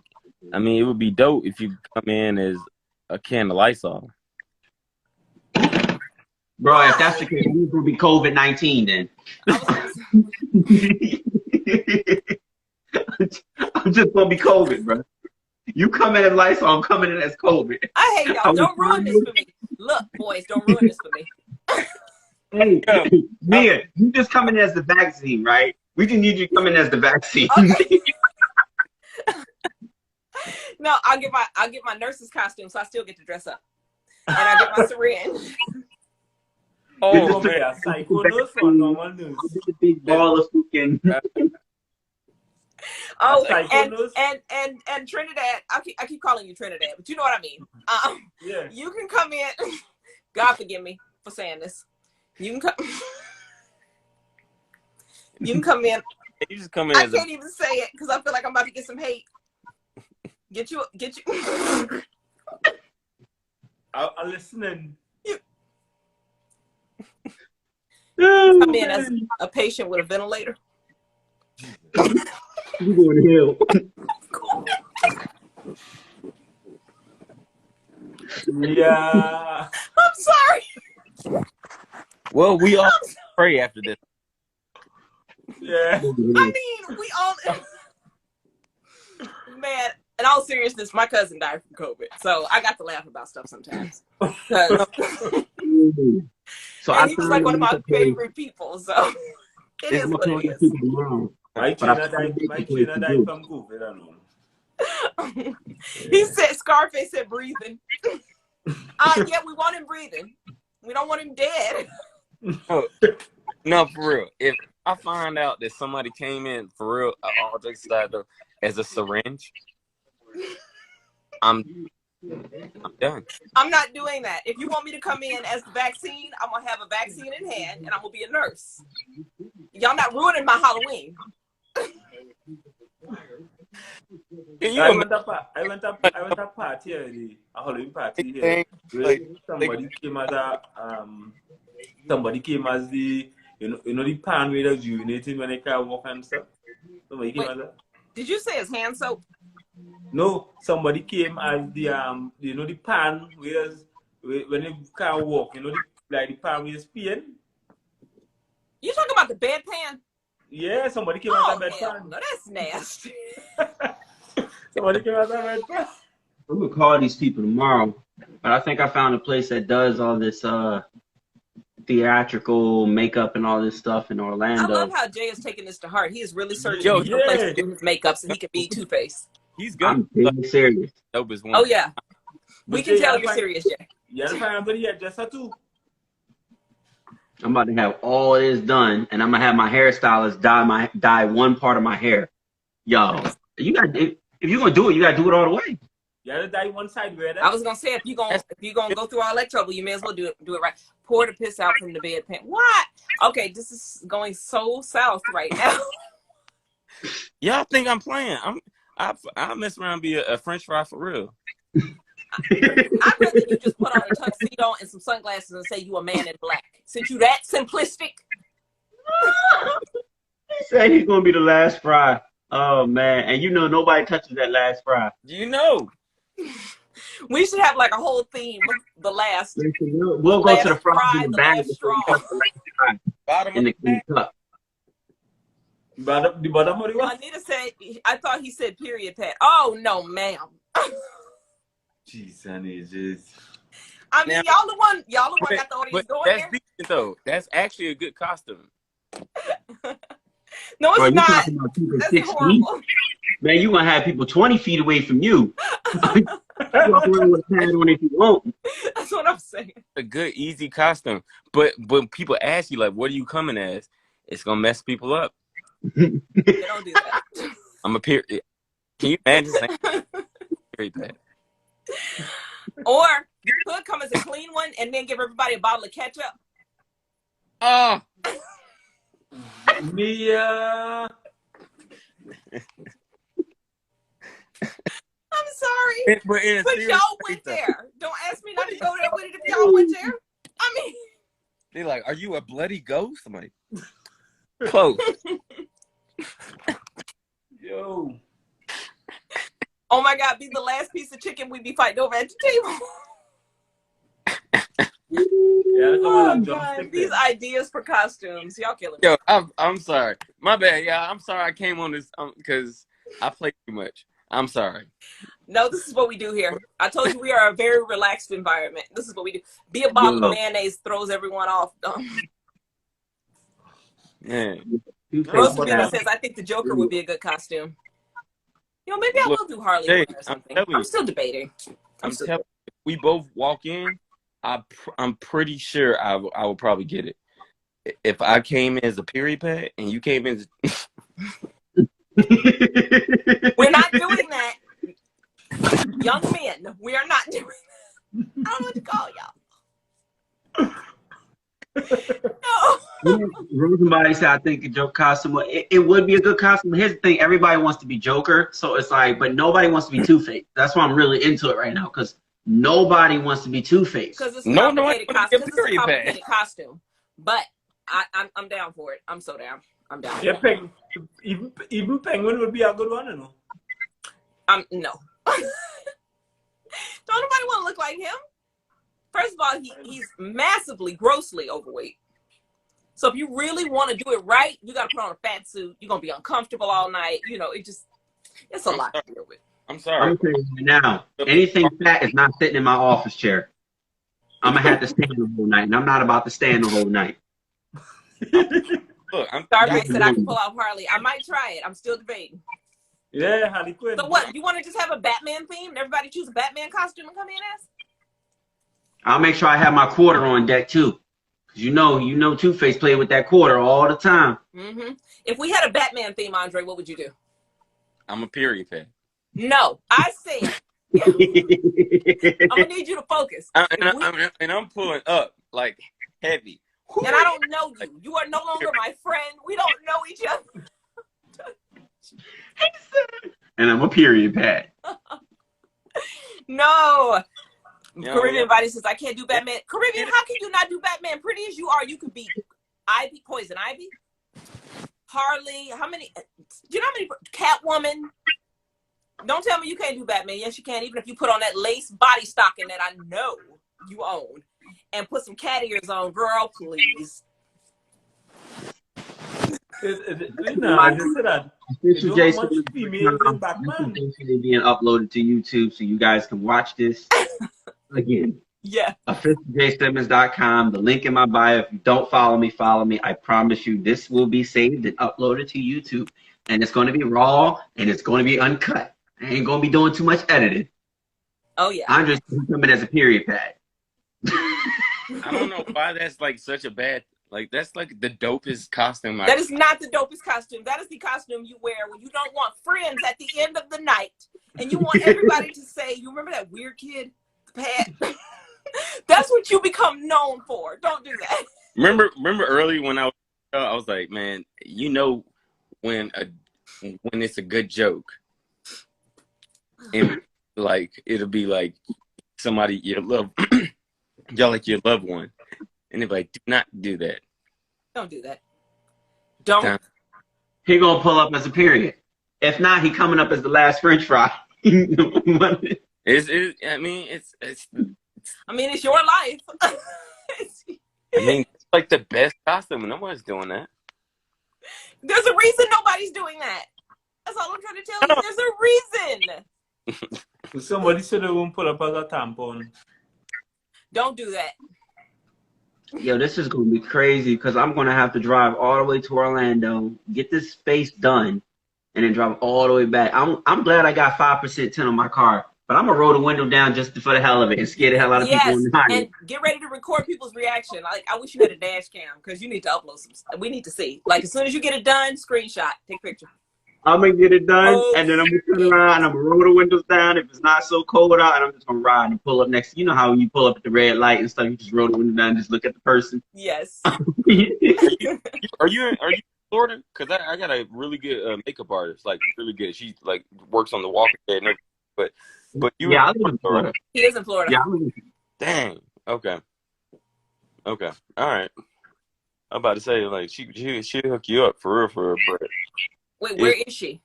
I mean, it would be dope if you could come in as a can of Lysol. Bro, if that's the case, it's gonna be COVID-19 then. I'm just gonna be COVID, bro. You come in as Lysol, I'm coming in as COVID. I hate y'all. Don't ruin this for me. Look, boys, don't ruin this for me. Hey, Mia, you just coming as the vaccine, right? We just need you coming as the vaccine. Okay. No, I'll get my nurse's costume, so I still get to dress up, and I get my syringe. Oh, man, a psycho nurse or normal nurse? The big ball of freaking. Oh, and Trinidad. I keep calling you Trinidad, but you know what I mean. Yeah. You can come in. God forgive me for saying this. You can come. You can come in. You just come in. I can't even say it because I feel like I'm about to get some hate. Get you. I'm listening. Come in as a patient with a ventilator. You going to hell? Yeah. I'm sorry. Well, we all pray after this. Yeah. I mean, we all. Man, in all seriousness, my cousin died from COVID, so I got to laugh about stuff sometimes. So and he was like one of my favorite people, so it is what it is. My trainer died from COVID, I know. He said, Scarface said breathing. Yeah, we want him breathing. We don't want him dead. No, for real. If I find out that somebody came in for real, all jokes aside though, as a syringe, I'm done. I'm not doing that. If you want me to come in as the vaccine, I'm gonna have a vaccine in hand and I'm gonna be a nurse. Y'all not ruining my Halloween. I went to a party already, a Halloween party here. Where somebody came as the the pan where they're urinating when they can't walk and stuff. Somebody came as that. Did you say it's hand soap? No, somebody came as the the pan where when they can't walk, the pan where it's peeing. You talking about the bedpan? Yeah, somebody came as that bedpan. No, that's nasty. Somebody came as that bedpan. I'm gonna call these people tomorrow, but I think I found a place that does all this theatrical makeup and all this stuff in Orlando. I love how Jay is taking this to heart. He is really searching for a place to do his makeup so he can be Two-Face. He's good. I'm being serious. Oh yeah, we can tell you're serious, Jay. Yeah, just a two. I'm about to have all this done, and I'm gonna have my hairstylist dye one part of my hair. Yo, if you're gonna do it, you gotta do it all the way. You gotta dye one side where that. I was gonna say if you're gonna go through all that trouble, you may as well do it right. Pour the piss out from the bedpan. What? Okay, this is going so south right now. Y'all think I'm playing? I mess around and be a French fry for real. I'd rather you just put on a tuxedo and some sunglasses and say you a man in black. Since you that simplistic. He said he's gonna be the last fry. Oh man, and nobody touches that last fry. We should have like a whole theme. The last. We'll go to the fry in the bag in the clean cup. The bottom of the one? Anita said, I thought he said period pad. Oh no, ma'am. Jeez, honey, just. I mean, y'all the one got the audience going that's there. decent though. That's actually a good costume. No, it's not. That's horrible. Man, you gonna have people 20 feet away from you. Walk around with a pad on if you want. That's what I'm saying. A good, easy costume. But when people ask you, like, what are you coming as? It's gonna mess people up. They don't do that. I'm a period. Can you imagine saying period pad? Or you could come as a clean one and then give everybody a bottle of ketchup. Oh. Mia. I'm sorry. But in a But serious y'all way, went though. there. Don't ask me not to go there with it if y'all went there. I mean, They're like, "Are you a bloody ghost?" I'm like, "Close." Yo. oh my God, be the last piece of chicken we'd be fighting over at the table. Yeah, come Oh on, God, these ideas for costumes, y'all killing me. Yo, I'm sorry. My bad. Yeah, I'm sorry. I came on this because I play too much. I'm sorry. No, this is what we do here. I told you we are a very relaxed environment. This is what we do. Be a bottle of mayonnaise throws everyone off. Man, Rosalina says, I think the Joker would be a good costume. You know, maybe I will do Harley Quinn or something. I'm still debating. I'm telling you, if we both walk in, I'm pretty sure I will probably get it. If I came in as a period pad and you came in as... We're not doing that. Young men, we are not doing that. I don't know what to call y'all. No. Somebody said, I think a Joker costume, it would be a good costume. Here's the thing, everybody wants to be Joker, so it's like, but nobody wants to be Two-Face. That's why I'm really into it right now, because nobody wants to be Two-Face. Because it's a complicated costume. But I'm down for it. I'm so down. I'm down. Yeah, even Penguin would be a good one, you know. No. Don't nobody want to look like him. First of all, he's massively, grossly overweight. So if you really want to do it right, you got to put on a fat suit. You're going to be uncomfortable all night. You know, it's a lot to deal with. I'm sorry. I'm telling you now, anything fat is not sitting in my office chair. I'm going to have to stand the whole night, and I'm not about to stand the whole night. Look, I said I can pull out Harley. I might try it. I'm still debating. Yeah, Harley Quinn. So what? You want to just have a Batman theme? Everybody choose a Batman costume and come in as? I'll make sure I have my quarter on deck too, because you know, Two-Face played with that quarter all the time. Mm-hmm. If we had a Batman theme, Andre, what would you do? I'm a period pad. No, I said. Yeah. I'm gonna need you to focus. And I'm pulling up like heavy. And I don't know you. You are no longer my friend. We don't know each other. And I'm a period pad. No. Caribbean body says I can't do Batman. Caribbean, how can you not do Batman? Pretty as you are, you could be Poison Ivy, Harley. How many? Do you know how many? Catwoman. Don't tell me you can't do Batman. Yes, you can. Even if you put on that lace body stocking that I know you own, and put some cat ears on, girl, please. Official Jason being uploaded to YouTube, so you guys can watch this again. Yeah. OfficialJSimmons.com. The link in my bio. If you don't follow me, follow me. I promise you, this will be saved and uploaded to YouTube, and it's going to be raw and it's going to be uncut. I ain't going to be doing too much editing. Oh yeah. I'm just coming as a period pad. I don't know why that's like such a bad. Like, that's like the dopest costume. That is not the dopest costume. That is the costume you wear when you don't want friends at the end of the night. And you want everybody to say, you remember that weird kid, Pat? That's what you become known for. Don't do that. Remember early when I was like, man, you know when it's a good joke. And like, it'll be like somebody you love, y'all like your loved one. And they're like, do not do that. Don't do that. Don't. He gonna pull up as a period. If not, he coming up as the last French fry. I mean, it's your life. It's like the best costume. No one's doing that. There's a reason nobody's doing that. That's all I'm trying to tell you. There's a reason. Somebody should have put up as a tampon. Don't do that. Yo, this is going to be crazy because I'm going to have to drive all the way to Orlando, get this face done, and then drive all the way back. I'm glad I got 5% tint on my car, but I'm going to roll the window down just for the hell of it and scare the hell out of people in the highway. And get ready to record people's reaction. Like, I wish you had a dash cam because you need to upload some stuff. We need to see. Like, as soon as you get it done, screenshot, take a picture. I'm going to get it done, and then I'm going to turn around, and I'm going to roll the windows down if it's not so cold out, and I'm just going to ride and pull up next. You know how when you pull up at the red light and stuff, you just roll the window down and just look at the person? Yes. Are you Florida? Because I got a really good makeup artist, like really good. She like works on The Walking Dead and everything. But you in Yeah, I live in Florida, Florida. right? He is in Florida. Yeah, I live in Dang. Okay. Okay. All right. I'm about to say like she'll hook you up for real, but Wait, where it, is she?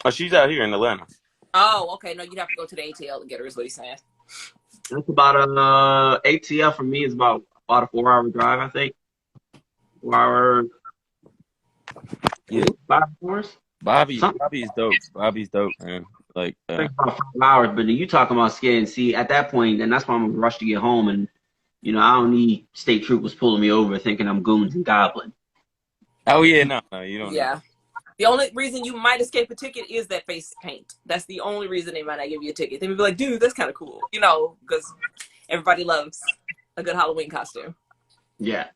oh, she's out here in Atlanta. Oh, okay. No, you'd have to go to the ATL to get her, is what he's saying. That's about a ATL for me is about a 4-hour drive, I think. 4 hour, Yeah. 5 hours. Something. Bobby's dope. Bobby's dope, man. Like I think about 5 hours, but then you talking about scared. See, at that point, and that's why I'm gonna rush to get home, and I don't need state troopers pulling me over thinking I'm goons and goblin. oh yeah, no, you don't need. Yeah. The only reason you might escape a ticket is that face paint. That's the only reason they might not give you a ticket. They would be like, dude, that's kind of cool. You know, because everybody loves a good Halloween costume. Yeah.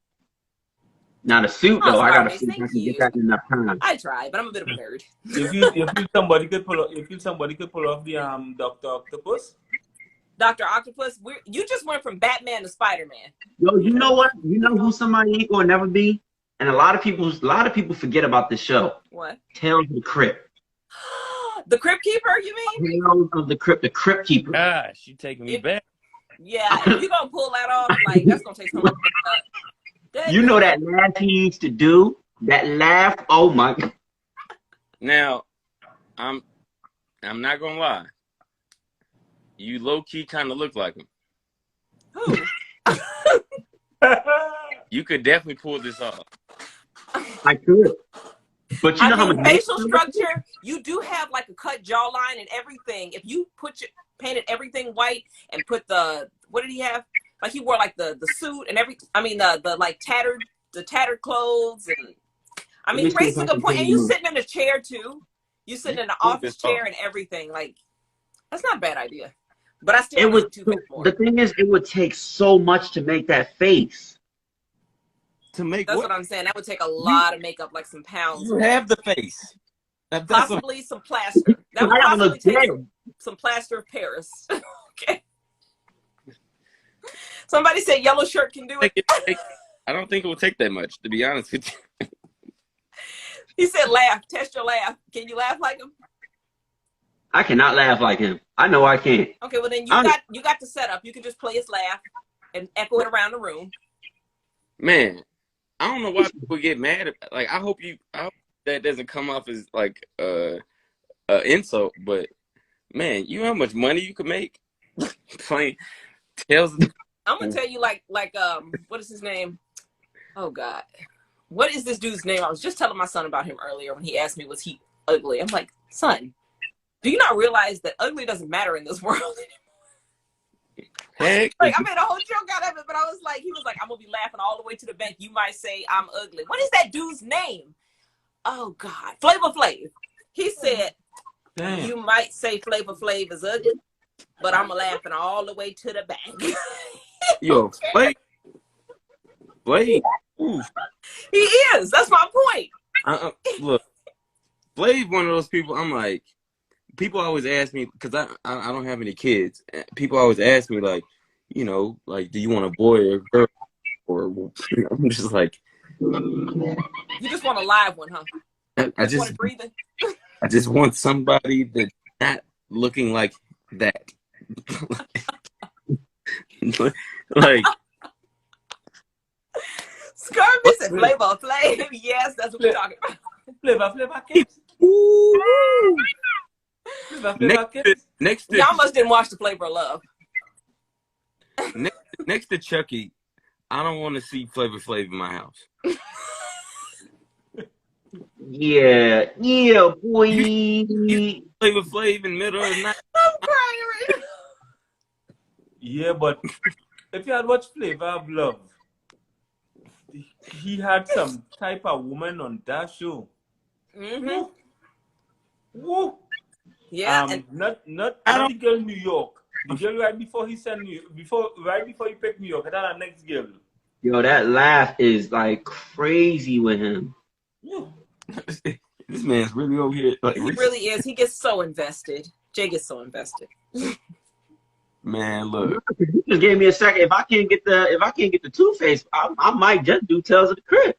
Now the suit Oh, though, I gotta Scarface, see if I thank can you. get that in enough time. I try, but I'm a bit of a nerd. You feel somebody could pull off the Doctor Octopus? Dr. Octopus, you just went from Batman to Spider-Man. Yo, you know what? You know who somebody ain't gonna never be? And a lot of people forget about this show. What? Tales of the Crypt. The Crypt Keeper, you mean? Tales of the Crypt, the Crypt Keeper. Gosh, you taking me back. Yeah, if you're gonna pull that off, like that's gonna take some work. You know that laugh he used to do? That laugh, oh my God. Now, I'm not gonna lie. You low key kind of look like him. Who? You could definitely pull this off. I could. But you know how much facial structure, you do have like a cut jawline and everything. If you painted everything white and put what did he have? Like he wore like the suit and the like tattered clothes, and I mean he raised a good point. And you sitting in a chair too. You sitting in an office chair and everything. Like that's not a bad idea. But I still need to more. The thing is, it would take so much to make that face. That's what I'm saying. That would take a lot of makeup, like some pounds. You have the face. Possibly some plaster. That would possibly take some plaster of Paris. Okay. Somebody said yellow shirt can do it. I don't think it will take that much, to be honest with you. He said laugh. Test your laugh. Can you laugh like him? I cannot laugh like him. I know I can't. Okay, well then you got the setup. You can just play his laugh and echo it around the room. Man, I don't know why people get mad at, like I hope that doesn't come off as like insult, but man, you know how much money you could make playing Tales. I'm gonna tell you like what is his name? Oh God. What is this dude's name? I was just telling my son about him earlier when he asked me was he ugly. I'm like, son, do you not realize that ugly doesn't matter in this world anymore? Heck. Like I made a whole joke out of it, but he was like, I'm gonna be laughing all the way to the bank. You might say I'm ugly. What is that dude's name? Oh God, Flavor Flav. He said, Damn. You might say Flavor Flav is ugly, but I'm laughing all the way to the bank. Yo, Flav. Ooh. He is. That's my point. Look, Flav, one of those people. I'm like, people always ask me because I don't have any kids. People always ask me like, you know, like, do you want a boy or a girl? Or you know, I'm just like, you just want a live one, huh? I just want it breathing. I just want somebody that's not looking like that. Like Scarface and Flavor Flav. Yes, that's what we're talking about. Flavor Kids. Next to Y'all must didn't watch the Flavor of Love. next to Chucky, I don't want to see Flavor Flav in my house. Yeah, boy. Flavor Flav in the middle of the night. I'm crying right now. Yeah, but if you had watched Flavor of Love, he had some type of woman on that show. Mm-hmm. Woo. Yeah. Not the girl in New York. The girl right before he picked New York. That's the next girl. Yo, that laugh is like crazy with him. Yeah. This man's really over here. Like, he really is. He gets so invested. Jay gets so invested. Man, look. You just gave me a second. If I can't get the Two-Face, I might just do Tales of the Crypt.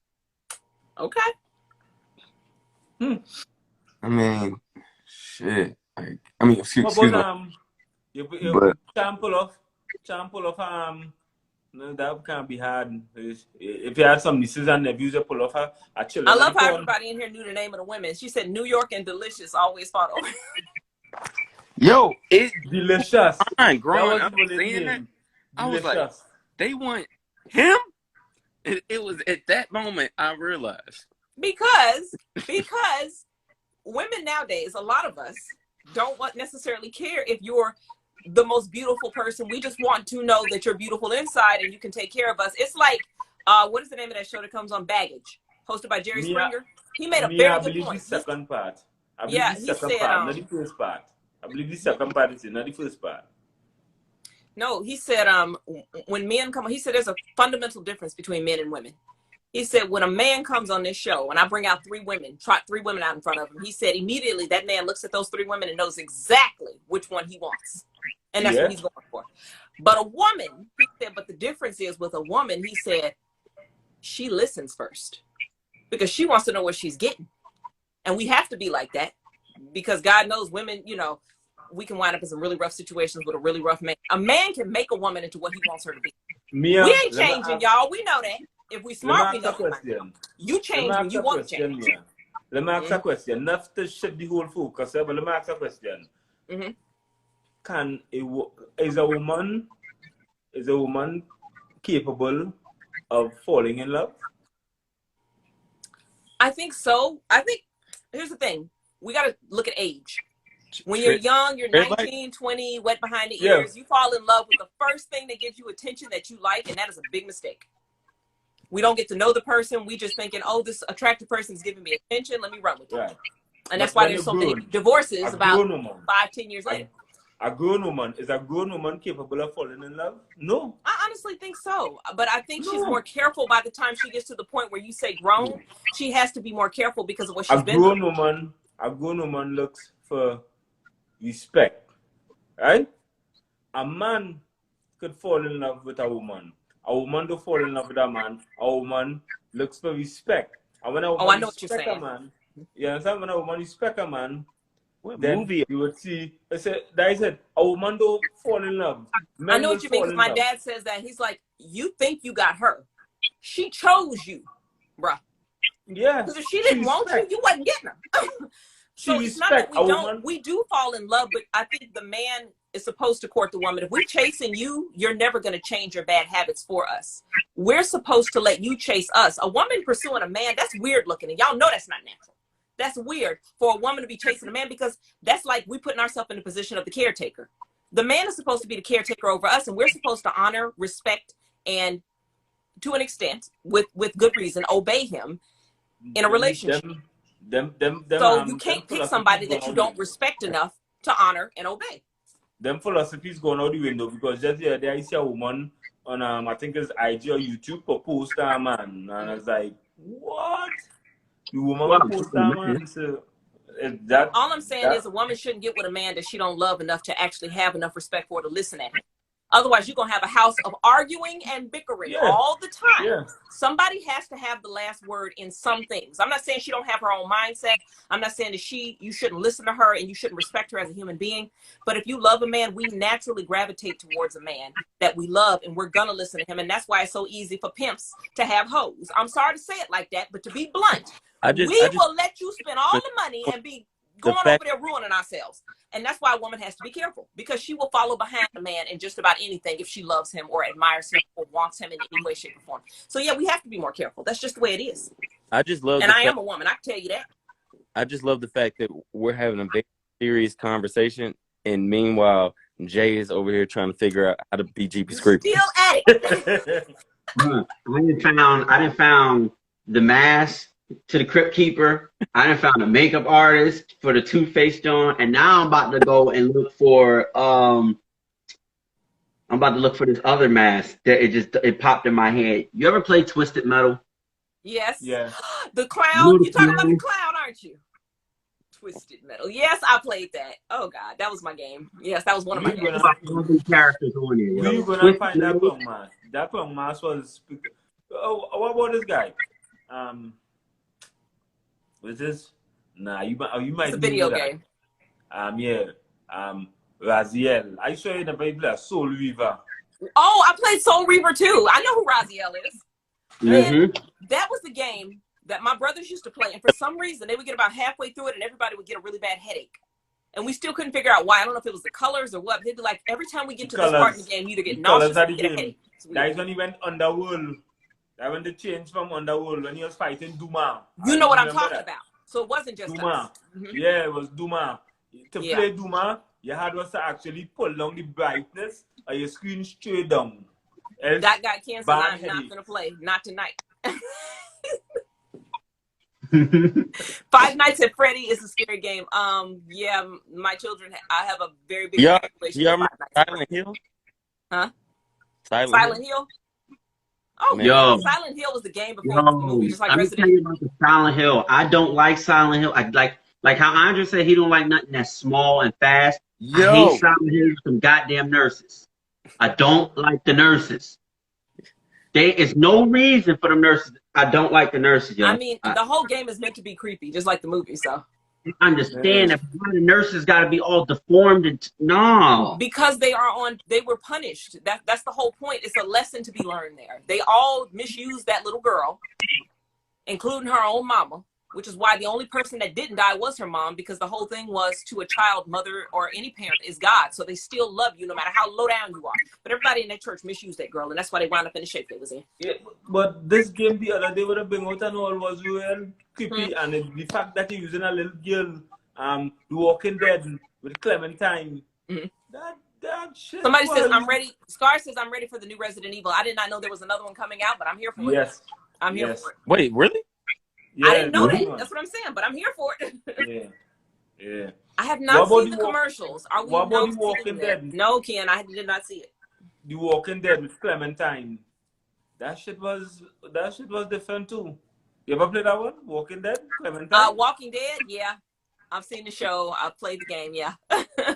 Okay. I mean, shit. Like, I mean, What excuse me, about but you can't pull off no, that can't be hard. If you had some nieces and nephews, you pull off a I children love and how corn. everybody in here knew the name of the women. She said New York and Delicious always fought over. yo, it's Delicious. fine. That Growing was up even his seeing that, name. I was like, Delicious. they want him. It was at that moment I realized. because women nowadays, a lot of us don't necessarily care if you're the most beautiful person. We just want to know that you're beautiful inside and you can take care of us. It's like, what is the name of that show that comes on Baggage, hosted by Jerry Springer? He made a very I good believe point. the second part. I believe Yeah, the he second said, part, not the first part. I believe the second part is not the first part. no, he said, when men come, he said there's a fundamental difference between men and women. He said, when a man comes on this show and I bring out trot three women out in front of him, he said immediately that man looks at those three women and knows exactly which one he wants. And that's what he's going for. But a woman, he said, but the difference is with a woman, he said, she listens first because she wants to know what she's getting. And we have to be like that because God knows women, you know, we can wind up in some really rough situations with a really rough man. A man can make a woman into what he wants her to be. We ain't changing, y'all. We know that. If we smart, we know that. You change when you want to change. Let me ask a question. Not to shift the whole focus, but let me ask a question. Is a woman capable of falling in love? I think so. I think here's the thing. We got to look at age. When you're young, you're 19, 20, wet behind the ears, you fall in love with the first thing that gives you attention that you like, and that is a big mistake. We don't get to know the person. We just thinking, oh, this attractive person is giving me attention. Let me run with it. Right. And that's why there's so many divorces about 5-10 years later. Is a grown woman capable of falling in love? No. I honestly think so. But I think she's more careful by the time she gets to the point where you say grown. She has to be more careful because of what she's been through. A grown woman looks for respect. Right? A man could fall in love with a woman. A woman don't fall in love with a man. A woman looks for respect. And when a woman I know what you're saying. You understand? When a woman respect a man, what then movie? You would see. I said, a woman don't fall in love. I know what you mean because my dad says that. He's like, you think you got her. She chose you, bruh. Yeah. Because if she didn't want you, you wasn't getting her. So it's not that we do fall in love, but I think the man is supposed to court the woman. If we're chasing you, you're never going to change your bad habits for us. We're supposed to let you chase us. A woman pursuing a man, that's weird looking. And y'all know that's not natural. That's weird for a woman to be chasing a man because that's like we putting ourselves in the position of the caretaker. The man is supposed to be the caretaker over us, and we're supposed to honor, respect, and to an extent, with good reason, obey him in a relationship. So you can't pick somebody that you don't respect enough to honor and obey. Them philosophies going out the window because just the other day I see a woman on I think it's IG or YouTube propose to a man, and I was like, what? The woman proposed to a man? So all I'm saying is a woman shouldn't get with a man that she don't love enough to actually have enough respect for her to listen at him. Otherwise, you're going to have a house of arguing and bickering all the time. Yeah. Somebody has to have the last word in some things. I'm not saying she don't have her own mindset. I'm not saying that you shouldn't listen to her and you shouldn't respect her as a human being. But if you love a man, we naturally gravitate towards a man that we love, and we're going to listen to him. And that's why it's so easy for pimps to have hoes. I'm sorry to say it like that, but to be blunt, we will let you spend all the money and be going over there ruining ourselves. And that's why a woman has to be careful, because she will follow behind a man in just about anything if she loves him or admires him or wants him in any way, shape, or form. So yeah, we have to be more careful. That's just the way it is. I just love, and I am a woman. I can tell you that. I just love the fact that we're having a very serious conversation, and meanwhile, Jay is over here trying to figure out how to be GP Script. Still at it. I didn't found the mask to the Crypt Keeper. I done found a makeup artist for the Two-Face John, and now I'm about to go and look for this other mask that it popped in my head. You ever play Twisted Metal? Yes. Yeah. The clown. You're talking about the clown, aren't you? Twisted Metal. Yes, I played that. Oh God, that was my game. Yes, that was one of my games. Characters on here. Where you gonna find that clown mask? That clown mask was. Oh, what about this guy? Was this Nah, you It's might a know video that. game. Yeah. Raziel. I saw you never play Soul Weaver. Oh, I played Soul Reaver too. I know who Raziel is. Man, that was the game that my brothers used to play, and for some reason they would get about halfway through it and everybody would get a really bad headache. And we still couldn't figure out why. I don't know if it was the colors or what. They'd be like, every time we get to this part in the game, you either get nauseous or get a headache. That is when he went Underworld. That when they changed from Underworld when he was fighting Duma. You know what I'm talking about. So it wasn't just Duma. us. Yeah, it was Duma. To play Duma, you had to actually pull down the brightness of your screen straight down. That guy canceled. I'm not going to play. Not tonight. Five Nights at Freddy is a scary game. Yeah, my children, I have a very big Yeah, relationship with Five Nights Silent Hill? Huh? Silent Hill? Oh, Man. yo, Silent Hill was the game before the movie, just like Resident Evil. About the Silent Hill. I don't like Silent Hill. I like how Andre said he don't like nothing that's small and fast. I hate Silent Hill with some goddamn nurses. I don't like the nurses. There is no reason for the nurses. I don't like the nurses, yo. I mean, the whole game is meant to be creepy, just like the movie, so. I understand that the nurses got to be all deformed and no. Because they were punished. That's the whole point. It's a lesson to be learned there. They all misused that little girl, including her own mama, which is why the only person that didn't die was her mom, because the whole thing was to a child, mother, or any parent is God. So they still love you no matter how low down you are. But everybody in that church misused that girl, and that's why they wound up in the shape they was in. Yeah, but this game the other day would have been out and all was real creepy, and the fact that you're using a little girl, The Walking Dead with Clementine, that shit. Somebody says, I'm ready. Scar says, I'm ready for the new Resident Evil. I did not know there was another one coming out, but I'm here for it. Yes. I'm here for it. Wait, really? Yeah, I didn't know that. That's what I'm saying, but I'm here for it. Yeah. I have not seen the commercials. Are we what about The Walking Dead? No, Ken, I did not see it. The Walking Dead with Clementine. That shit was different too. You ever played that one? Walking Dead? Clementine? Walking Dead, yeah. I've seen the show. I've played the game, yeah.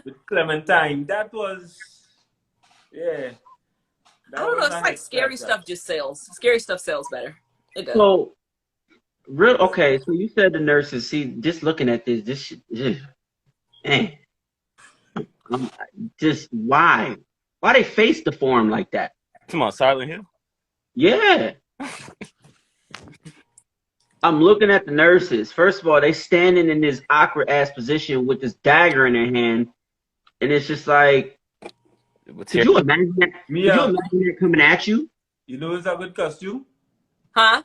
With Clementine. That was I don't know, it's like scary stuff just sells. Scary stuff sells better. It does. So okay, so you said the nurses, see, just looking at this shit, just why they face deformed like that? Come on, Silent Hill? Yeah. I'm looking at the nurses. First of all, they standing in this awkward ass position with this dagger in their hand, and it's just like, could you imagine that? Could you imagine that coming at you? You know it's a good costume? Huh?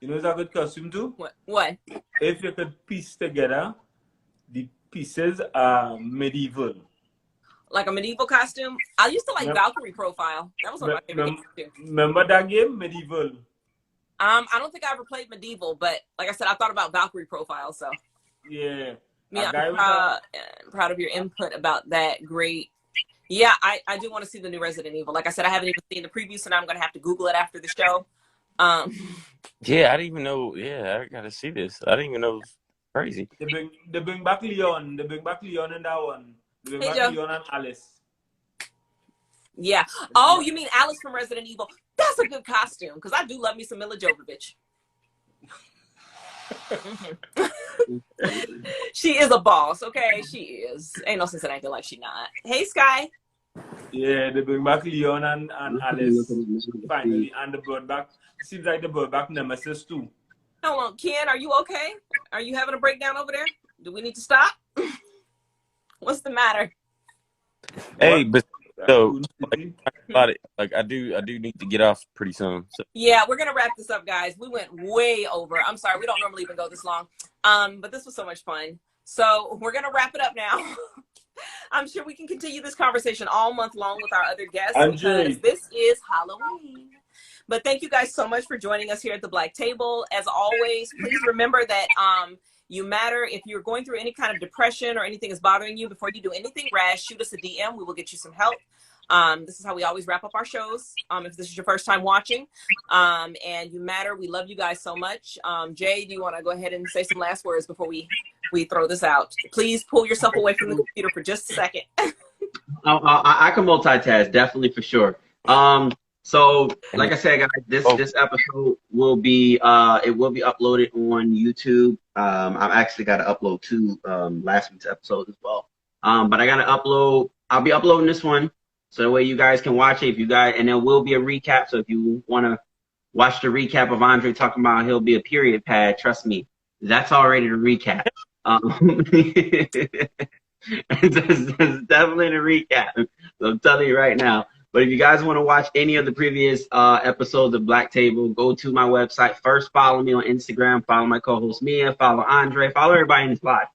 You know it's a good costume too? What? If you could piece together, the pieces are medieval. Like a medieval costume? I used to like Valkyrie Profile. That was one of my favorite games too. Remember that game, Medieval? I don't think I ever played Medieval, but like I said, I thought about Valkyrie Profile, so. Yeah. I'm proud of your input about that. Great. Yeah, I do want to see the new Resident Evil. Like I said, I haven't even seen the preview, so now I'm going to have to Google it after the show. Yeah, I didn't even know. Yeah, I got to see this. I didn't even know it was crazy. They bring back Leon. They bring back Leon in that one. They bring back Leon and Alice. Yeah. Oh, you mean Alice from Resident Evil? That's a good costume, because I do love me some Mila Jovovich. She is a boss, okay? She is. Ain't no sense in acting like she not. Hey, Sky. Yeah, they bring back Leon and Alice finally, and they brought back. Seems like they brought back Nemesis too. Hold on, Ken. Are you okay? Are you having a breakdown over there? Do we need to stop? What's the matter? Hey, but so about it, like I do need to get off pretty soon. So. Yeah, we're gonna wrap this up, guys. We went way over. I'm sorry, we don't normally even go this long. But this was so much fun. So we're gonna wrap it up now. I'm sure we can continue this conversation all month long with our other guests because this is Halloween. But thank you guys so much for joining us here at the Black Table. As always, please remember that you matter. If you're going through any kind of depression or anything is bothering you, before you do anything rash, shoot us a DM. We will get you some help. This is how we always wrap up our shows. If this is your first time watching, and you matter, we love you guys so much. Jay, do you want to go ahead and say some last words before we throw this out? Please pull yourself away from the computer for just a second. I can multitask, definitely, for sure. So, like I said, guys, this episode will be it will be uploaded on YouTube. I've actually got to upload two last week's episodes as well. But I got to upload. I'll be uploading this one so that way you guys can watch it. If you guys, and there will be a recap. So if you want to watch the recap of Andre talking about he'll be a period pad, trust me, that's already the recap. That's definitely the recap. So I'm telling you right now. But if you guys want to watch any of the previous episodes of Black Table, go to my website. First, follow me on Instagram. Follow my co-host Mia. Follow Andre. Follow everybody in this live.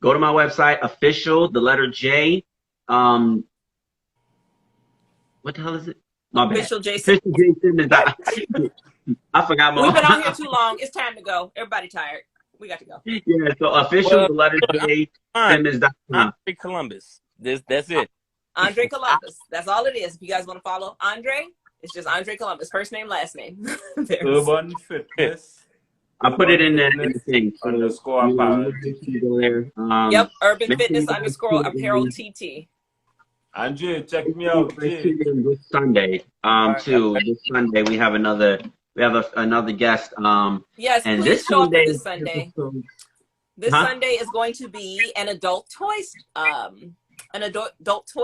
Go to my website, official, the letter J. What the hell is it? My bad. Official Jason. Official Jason is I forgot my. We've been on here too long. It's time to go. Everybody tired. We got to go. Yeah, so official, the letter J, Simmons.com. Andre Columbus. That's it. Andre Columbus. That's all it is. If you guys want to follow Andre, it's just Andre Columbus. First name, last name. Urban Fitness. I put it in the thing. So underscore apparel. Go there. Yep, Urban Fitness underscore apparel TT. Andre, check me out. This Sunday, too. This Sunday we have another guest. Yes, and please this show up Sunday, for this Sunday. This Sunday is going to be an adult toy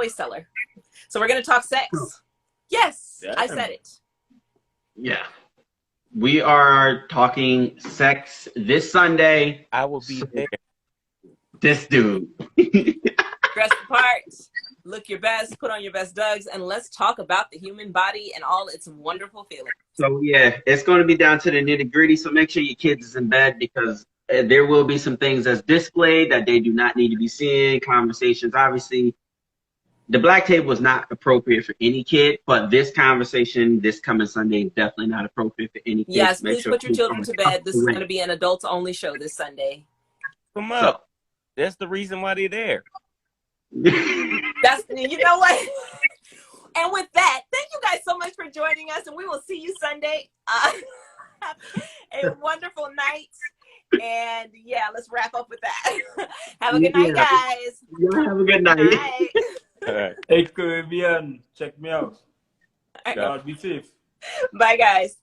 seller. So we're going to talk sex. Yes, yeah. I said it. Yeah. We are talking sex this Sunday. I will be there. This dude. Dress the part, look your best, put on your best Dougs, and let's talk about the human body and all its wonderful feelings. So yeah, it's going to be down to the nitty gritty. So make sure your kids is in bed because there will be some things that's displayed that they do not need to be seeing. Conversations, obviously. The Black Table is not appropriate for any kid, but this conversation this coming Sunday is definitely not appropriate for any kid. Yes, please put your children to bed. This is going to be an adults-only show this Sunday. Come on. So, that's the reason why they're there. That's, you know what? And with that, thank you guys so much for joining us, and we will see you Sunday. A wonderful night. And yeah, let's wrap up with that. Have a good night, guys. Yeah, have a good night. All right. Hey, Caribbean, check me out. God be safe. Bye, guys.